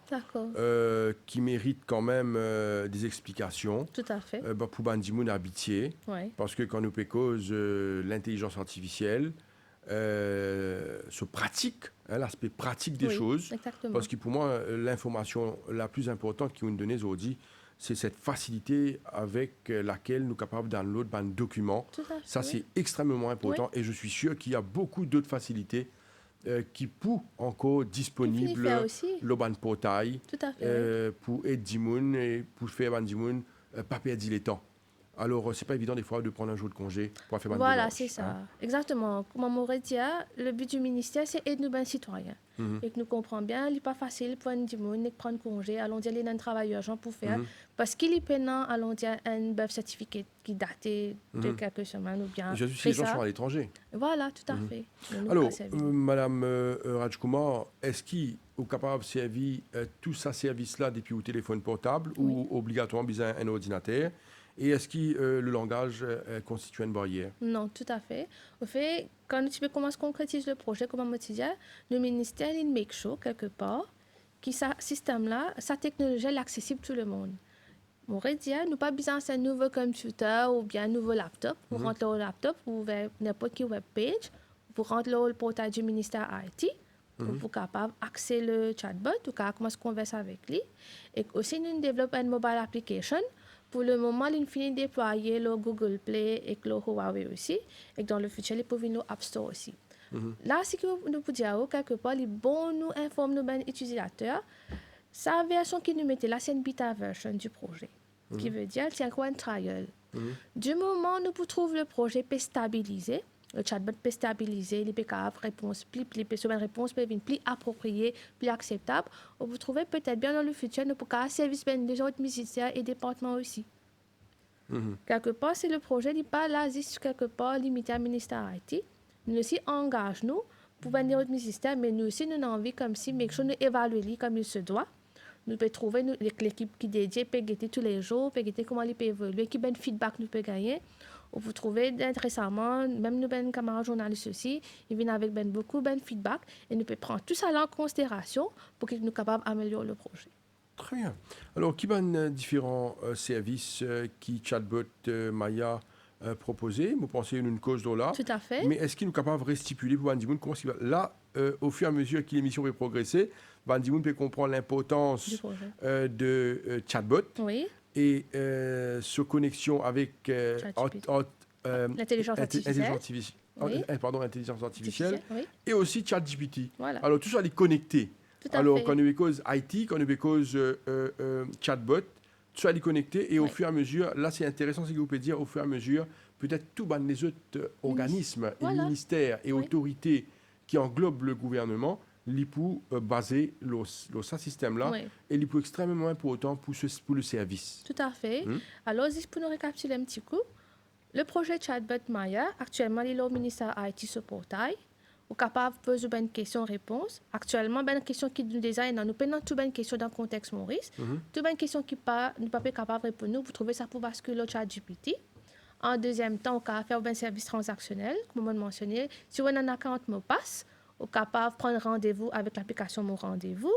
qui mérite quand même des explications. Tout à fait. Pour Bandimoun Habitier, parce que quand nous cause l'intelligence artificielle, se pratique, hein, l'aspect pratique des choses. Exactement. Parce que pour moi, l'information la plus importante qui nous donne aujourd'hui, c'est cette facilité avec laquelle nous sommes capables de download un document. Ça, c'est extrêmement important et je suis sûr qu'il y a beaucoup d'autres facilités qui sont encore disponibles le ban portail pour aider Dimoun et pour faire ban Dimoun pas perdre le temps. Alors, c'est pas évident des fois de prendre un jour de congé pour faire ban Voilà, c'est ça. Hein? Exactement. Comme on m'aurait dit, le but du ministère, c'est aider nos citoyens. Et que nous comprenons bien, il n'est pas facile pour un Dimoun de prendre congé. Allons dire, il y a un travail urgent pour faire. Parce qu'il est peinant, allons dire, un birth certificate qui datait de quelques semaines ou bien. Je suis les gens sont à l'étranger. Voilà, tout à fait. Alors, madame Rajkouma, est-ce qu'il est capable de servir tout ce service-là depuis au téléphone portable ou obligatoirement besoin un ordinateur? Et est-ce que le langage constitue une barrière? Non, tout à fait. Au fait, quand tu commences à concrétiser le projet, comme on dit, le ministère, il make sure quelque part que ce système-là, sa technologie est accessible à tout le monde. On va dire, nous pas besoin d'un nouveau computer ou bien un nouveau laptop. Pour rentrer au laptop, ou vers n'importe quelle web page, pour rentrer au portail du ministère IT, pour capable accéder le chatbot, ou commencer à converser avec lui. Et aussi, nous développons une mobile application. Pour le moment, il finit de déployer le Google Play et le Huawei aussi. Et dans le futur, il peut venir au App Store aussi. Là, ce que nous pouvons dire, quelque part, il est bon nous informer nos utilisateurs. Sa version qui nous mettait là, c'est une bêta version du projet. Ce qui veut dire, c'est un trial. Du moment où nous pouvons trouver le projet peut stabiliser, le chatbot peut stabiliser, il peut avoir une réponse plus appropriée, plus acceptable. Vous trouvez peut-être bien dans le futur, nous pouvons service des autres ministères et départements aussi. Quelque part, c'est le projet n'est pas là, juste quelque part limité à ministère IT. Nous aussi engage nous pour venir au système, mais nous aussi, nous avons envie comme si, mais que nous évaluons comme il se doit. Nous pouvons trouver l'équipe qui est dédiée, peut guetter tous les jours, peut guetter comment il peut évoluer, qui ben feedback nous peut gagner. Ou vous trouvez récemment, même nous ben camarades journalistes aussi, ils viennent avec ben beaucoup de feedback et nous pouvons prendre tout ça en considération pour qu'ils nous capables d'améliorer le projet. Très bien. Alors, qui ont différents services qui Chatbot Maya proposé? Vous pensez une cause là. Tout à fait. Mais est-ce qu'il nous capable de stipuler pour Bandimoun comment là, au fur et à mesure que l'émission va progresser, Bandimoun peut comprendre l'importance de Chatbot et sa connexion avec l'intelligence artificielle. Intelligence artificielle oui. Et aussi ChatGPT. Voilà. Alors, tout ça est connecté. Alors, quand nous cause IT, quand nous cause chatbot, tout ça est connecté et au fur et à mesure, là c'est intéressant, c'est que vous pouvez dire au fur et à mesure, peut-être tous les autres organismes et ministères et autorités qui englobent le gouvernement, l'IPU basé sur ce système-là et l'IPU extrêmement important pour le service. Tout à fait. Alors, juste pour nous récapituler un petit coup, le projet Chatbot Maya, actuellement, il est au ministère IT sur portail. Ou capable de poser une question-réponse. Actuellement, une question qui nous design, nous prenons toute une question dans le contexte Maurice. Toute une question qui nous pas capable de répondre, vous trouvez ça pour basculer au ChatGPT. En deuxième temps, on peut faire un service transactionnel, comme on mentionné. Si on a un account mot passe, on est capable de prendre rendez-vous avec l'application Mon Rendez-vous.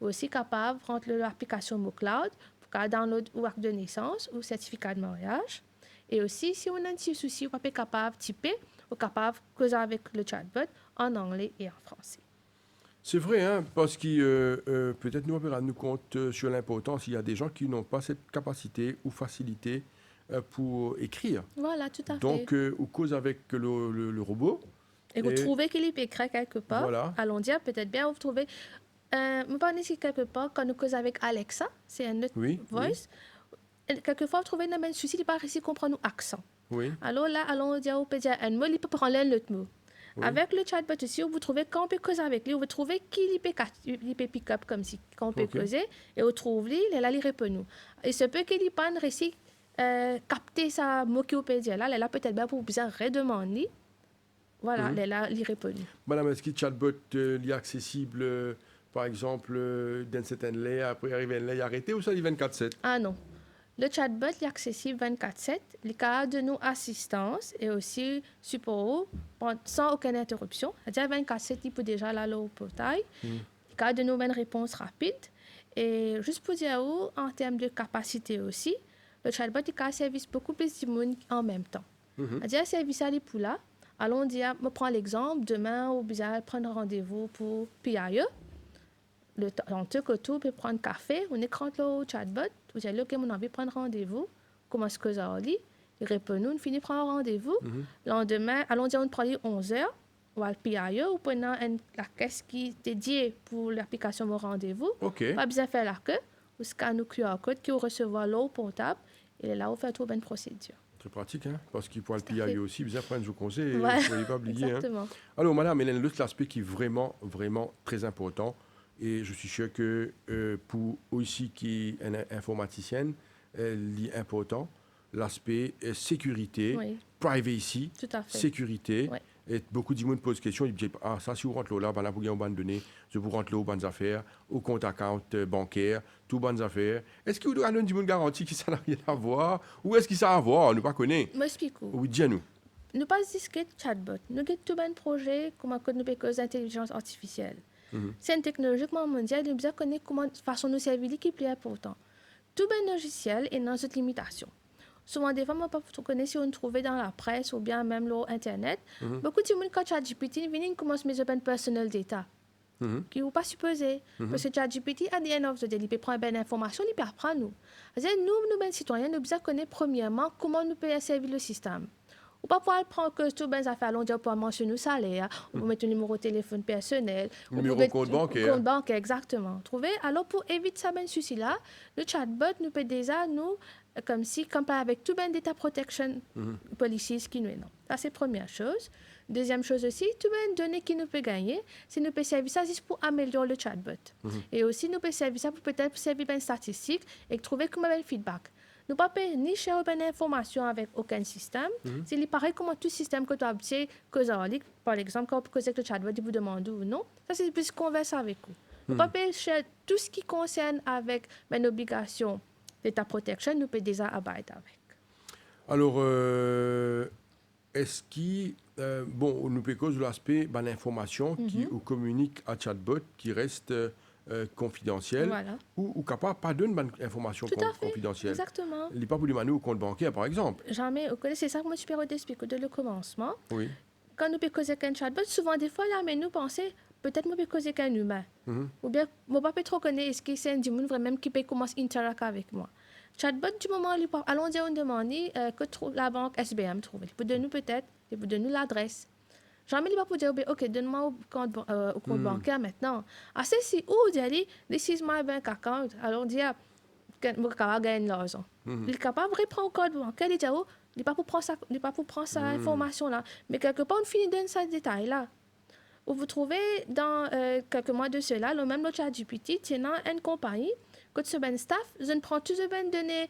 Ou aussi capable de prendre l'application Mon Cloud pour faire download ou acte de naissance ou certificat de mariage. Et aussi, si on a un petit souci, on est capable de typer, on est capable de causer avec le chatbot en anglais et en français. C'est vrai, hein, parce que peut-être nous on rendre compte sur l'importance. Il y a des gens qui n'ont pas cette capacité ou facilité pour écrire. Voilà, tout à fait. Donc, on cause avec le robot. Et vous trouvez qu'il peut écrire quelque part. Voilà. Allons dire, peut-être bien, vous trouvez... vous parlez ici quelque part, quand nous cause avec Alexa, c'est un autre voice. Oui. Quelquefois, vous trouvez un souci, il n'est pas réussi à comprendre l'accent. Oui. Alors là, allons dire, on peut dire un mot, il peut prendre l'autre mot. Oui. Avec le chatbot aussi, vous trouvez quand on peut causer avec lui, vous trouvez qui il peut pick up comme si quand on peut causer et vous trouvez lui, et là il répond nous. Et ce peut qu'il pas réussi capter sa mot qui peut dire là, là peut-être bien pour bien redemander. Voilà, là il répond. Madame, est-ce que le chatbot est accessible par exemple dans certaines lettres après arriver à une lettre arrêtée ou ça dit 24/7? Ah non. Le chatbot est accessible 24/7. Il cas de nous assistance et aussi support sans aucune interruption. C'est-à-dire 24/7, il peut déjà aller au portail. Il cas de nous une réponse rapide. Et juste pour dire en termes de capacité aussi, le chatbot il a un service beaucoup plus de monde en même temps. C'est-à-dire un service à pour là. Allons dire, je prends l'exemple, demain, on va prendre rendez-vous pour PIE. Le temps que tout peut prendre café, on écran le chatbot, vous avez on a envie de prendre rendez-vous, comment est-ce que ça va il répond nous, on finit prendre rendez-vous. Le lendemain, allons dire on prend 11h, ou à PIE, ou prenant la caisse qui est dédiée pour l'application Mon Rendez-vous. Pas besoin de faire la queue, ou scanner le QR code qui va recevoir l'eau portable, et là, on fait toute une procédure. Très pratique, hein, parce qu'il pourra le PIE aussi, bien prendre vos conseils, vous ne pouvez pas oublier. Exactement. Hein. Alors, madame, Hélène, l'autre aspect qui est vraiment, vraiment très important, et je suis sûr que pour aussi qui est une informaticienne, il est important, l'aspect sécurité, privacy, sécurité. Oui. Et beaucoup de monde posent question, ils disent ah ça si vous rentrez là, là pour gagner bonnes données, je vous rentre là aux bonnes affaires, au compte account bancaire, tout bonnes affaires. Est-ce que vous devez nous garantie que ça n'a rien à voir ou est-ce que ça a à voir, on ne pas connaît. Moi explique. Oui, dis-nous. Nous pas discuter chatbot, nous avons tout un projet comment nous cause d'intelligence artificielle. C'est une technologie mondiale, nous devons connaître comment façon nous servir qui est plus important. Tout un logiciel est dans cette limitation. Souvent, des fois, on ne peut pas connaître si on trouve dans la presse ou bien même sur Internet. Beaucoup de gens, quand ChatGPT vient, commencent à mettre un personnel data qui n'est pas supposé. Parce que ChatGPT, à the end of the day, il peut prendre une information, il peut apprendre nous. Nous, citoyens, nous devons connaître premièrement comment nous pouvons servir le système. Ou pas pouvoir prendre que tout les affaires, on doit mentionner le salaire, on peut mettre un numéro de téléphone personnel, numéro de compte bancaire. Compte bancaire, exactement. Trouver. Alors, pour éviter ça, ben souci-là, le chatbot nous peut déjà nous comme si, comparé avec tout ben data protection policies qui nous est non. Ça, c'est la première chose. Deuxième chose aussi, tout ben données qui nous peut gagner, c'est nous peut servir ça juste pour améliorer le chatbot. Et aussi, nous peut servir ça pour peut-être servir ben statistique et trouver comment ben feedback. Nous ne pouvons pas ni chercher une information avec aucun système. C'est pareil comme tout système que tu as obtenu, par exemple, quand vous avec le chatbot, vous demandez ou non. Ça, c'est plus converser avec vous. Nous ne pouvons pas chercher tout ce qui concerne avec une obligation data protection, nous pouvons déjà abattre avec. Alors, est-ce bon, nous peut cause l'aspect de l'information qui communique à chatbot qui reste confidentielle Voilà. ou capable pas donner une information confidentielle. Exactement. Il n'est pas pour demander au compte bancaire, par exemple. Jamais. C'est ça que moi, je peux expliquer dès le commencement. Oui. Quand nous peut causer avec un chatbot, souvent, des fois, là, mais nous penser, peut-être moi, peut causer avec un humain. Ou bien, moi, pas trop connaître est-ce que c'est un humain vraiment qui peut commencer à interagir avec moi. Chatbot, du moment où allons dire on demande que la banque SBM trouve. Il peut donner peut-être, il peut donner l'adresse. Jamais il va pour dire, OK, donne-moi au compte bancaire maintenant. Ah, c'est si, ou dire, this is my bank account. Alors, on dit, je vais gagner l'argent. Il est capable de reprendre au compte bancaire, il dit, oh, il n'est pas pour prendre sa information-là. Mais quelque part, on finit de donner ce détail-là. Vous trouvez, dans quelques mois de cela, le même ChatGPT tenant une compagnie, que ce ben staff, je ne prends toutes les données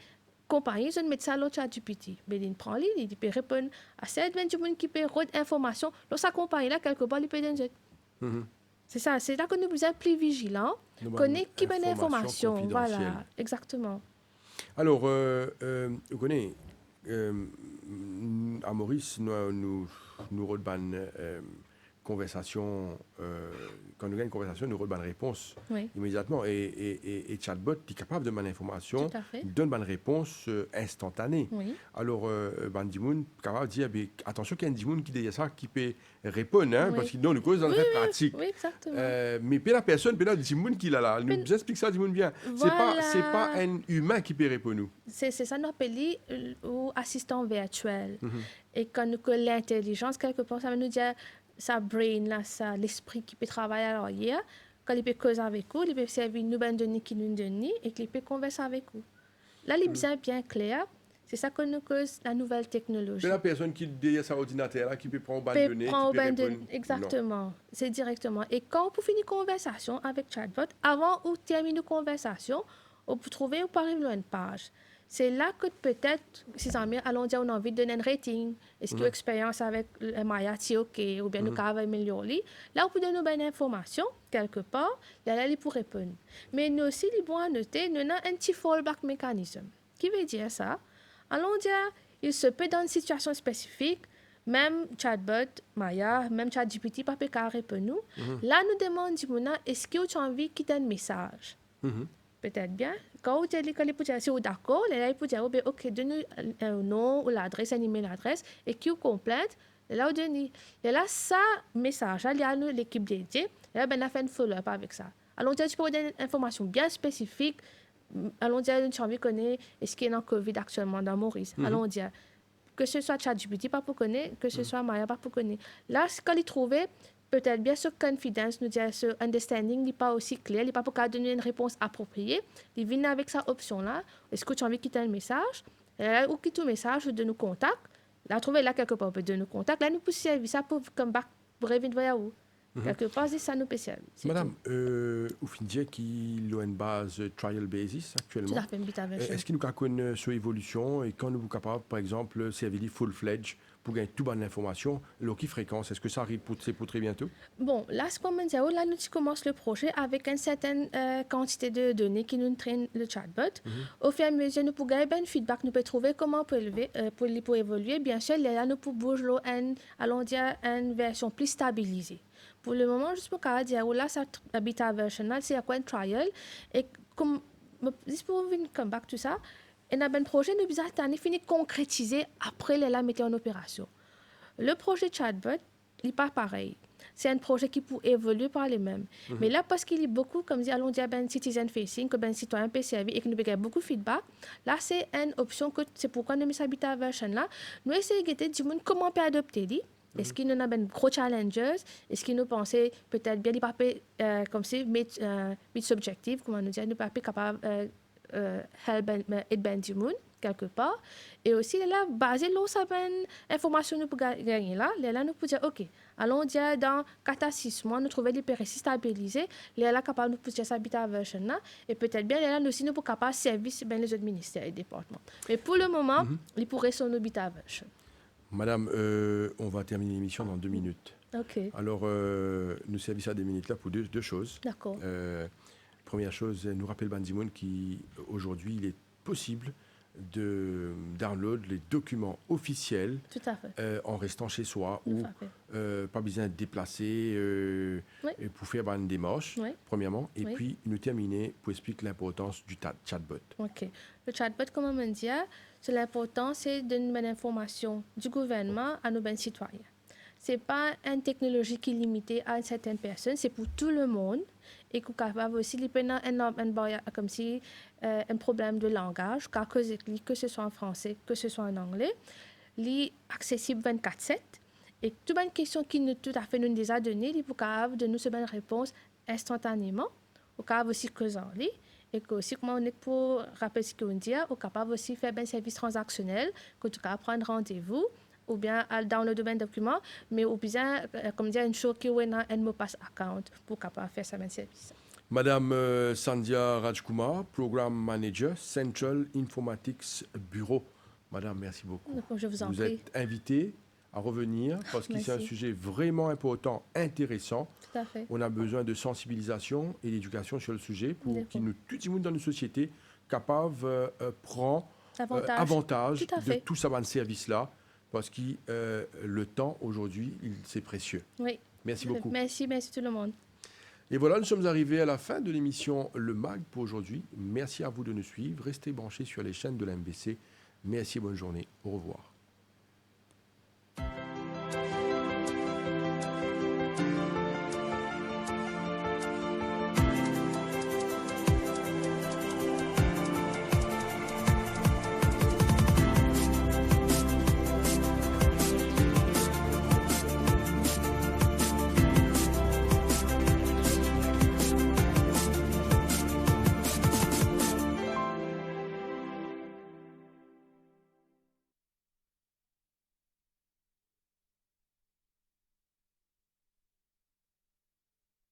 compagnie, je ne mets ça à ChatGPT. Mais il prend l'île, il peut répondre à cette monde qui peut rendre information. Dans sa compagnie là, quelque part, il peut donner. C'est ça, c'est là que nous sommes plus vigilants, connaître qui bonne information. Voilà, exactement. Alors, vous connaissez, à Maurice, nous redonnons conversation, quand nous avons une conversation, nous avons une réponse immédiatement. Et chatbot est capable de donner l'information, donne une réponse instantanée. Oui. Alors, Bandimoun est capable de dire, attention qu'il y a un Bandimoun qui dit ça, qui peut répondre, hein, parce que nous, nous cause dans le pratique. Oui, exactement. Mais puis la personne, puis là, Bandimoun qui l'a là, nous explique ça, Bandimoun bien. Voilà. C'est pas un humain qui peut répondre nous. C'est ça, nous appelons assistant virtuel. Et quand nous avons l'intelligence, quelque part, ça veut nous dire sa brain, là, l'esprit qui peut travailler à l'arrière, quand il peut causer avec vous, il peut servir nous ben données qui nous donnent et qu'il peut converser avec vous. Là, il est bien clair. C'est ça que nous cause la nouvelle technologie. C'est la personne qui derrière son ordinateur là, qui peut prendre une données, qui peut répondre. Exactement. C'est directement. Et quand vous finissez une conversation avec chatbot, avant ou terminer une conversation, vous pouvez trouver ou parler une page. C'est là que peut-être, si amis, allons dire, on a envie de donner un rating. Est-ce que l'expérience avec Maya est OK ou bien nous avons amélioré. Là, vous pouvez donner une bonne information, quelque part, là, il pour répondre. Mais nous aussi, il est bon à noter, nous avons un petit fallback mécanisme. Qui veut dire ça? Allons dire, il se peut dans une situation spécifique, même chatbot, Maya, même ChatGPT, pas peut répondre nous. Là, nous demandons, est-ce que tu as envie de quitter un message? Peut-être bien. Quand vous dites que si vous êtes d'accord, là, il peut dire, OK, donne un nom ou l'adresse, un email adresse, et qui vous complète, là, vous donnez. Et là, ça, message, il y a l'équipe dédiée, et là, on a fait un follow-up avec ça. Alors, tu peux donner une information bien spécifique. Allons dire, tu as envie de connaître, est-ce qu'il y a un COVID actuellement dans Maurice? Allons dire, que ce soit ChatGPT, pas pour connaître, que ce soit Maya, pas pour connaître. Là, quand il trouvait, peut-être bien ce confidence, nous dire ce understanding n'est pas aussi clair, il n'est pas pour donner une réponse appropriée. Il vient avec sa option-là. Est-ce que tu as envie de quitter un message? Et là, ou quitte un message de nous contacter. Là, trouver là quelque part, de nous contacter. Là, nous pouvons servir ça pour come back, pour revenir voir où. Quelque part, c'est ça nous peut servir. Madame, vous finissez qu'il a une base trial basis actuellement. Tout à fait, est-ce qu'il nous connaît sur l'évolution et quand nous sommes capables, par exemple, servir full-fledged pour gagner toute bonne information, qui fréquence, est-ce que ça arrive pour très bientôt? Bon, là, ce qu'on me dit, là, nous commençons le projet avec une certaine quantité de données qui nous traînent le chatbot. Au fur et à mesure, nous pouvons gagner un feedback, nous pouvons trouver comment on peut pour évoluer. Bien sûr, là, nous pouvons bouger allons dire, une version plus stabilisée. Pour le moment, juste pour dire, là, ça bêta version, c'est quoi un trial. Et comme, juste pour venir come back tout ça, et dans le projet, nous avons fini de concrétiser après la mettre en opération. Le projet chatbot, il n'est pas pareil. C'est un projet qui peut évoluer par les mêmes. Mais là, parce qu'il y a beaucoup, comme dit, allons dire, citizen facing, que citoyen peut servir et que nous avons beaucoup de feedback, là, c'est une option que c'est pourquoi nous mettons cette version là. Nous essayons de dire comment on peut adopter. Est-ce qu'il y a des gros challenges? Est-ce qu'il nous pensait peut-être bien, il pas comme si, mettre subjectif, comment nous dire, nous pas capable et Bendimoun, quelque part. Et aussi, là, basé sur cette information nous pour gagner là, nous pouvons dire, OK, allons dire dans 4 à 6 mois, nous trouver l'hyperrécit stabilisé, là, capable nous pousser sa bita version là, et peut-être bien, là, nous aussi, nous pour capable service ben les autres ministères et départements. Mais pour le moment, il pourrait sur nos bita version. Madame, on va terminer l'émission dans 2 minutes. OK. Alors, nous servissons à 2 minutes là pour deux choses. D'accord. Première chose, nous rappelle Bendimoun qu'aujourd'hui, il est possible de download les documents officiels Tout à fait. en restant chez soi Tout ou à fait. pas besoin de déplacer Oui. pour faire une démarche, Oui. premièrement. Et Oui. puis, nous terminer pour expliquer l'importance du chatbot. OK. Le chatbot, comme on me dit, c'est l'important, c'est de donner l'information du gouvernement à nos citoyens. Ce n'est pas une technologie qui est limitée à une certaine personne, c'est pour tout le monde. Et qu'on est capable aussi de prendre comme si un problème de langage, car que ce soit en français, que ce soit en anglais, est accessible 24/7. Et toute une question qui nous tout à fait nous déjà donnée, il est capable de nous faire une réponse instantanément. On est capable aussi que en ligne. Et que aussi, comment on est pour rappeler ce qu'on dit, on est capable aussi de faire un service transactionnel, que tu peux prendre rendez-vous, ou bien dans le domaine document, mais ou bien, comme dire, une chose qui est un mot passe account pour capable faire ça même service. Madame Sandhya Rajkumar, Programme Manager, Central Informatics Bureau. Madame, merci beaucoup. Donc, je vous en Vous prie. êtes invitée à revenir parce que c'est un Merci. sujet vraiment important, intéressant. Tout à fait. On a besoin de sensibilisation et d'éducation sur le sujet pour D'accord. que tout le monde dans nos sociétés capable prend Avantage. Tout à de fait. tout ça service-là parce que le temps aujourd'hui, c'est précieux. Oui. Merci beaucoup. Merci tout le monde. Et voilà, nous sommes arrivés à la fin de l'émission Le MAG pour aujourd'hui. Merci à vous de nous suivre. Restez branchés sur les chaînes de la MBC. Merci et bonne journée. Au revoir.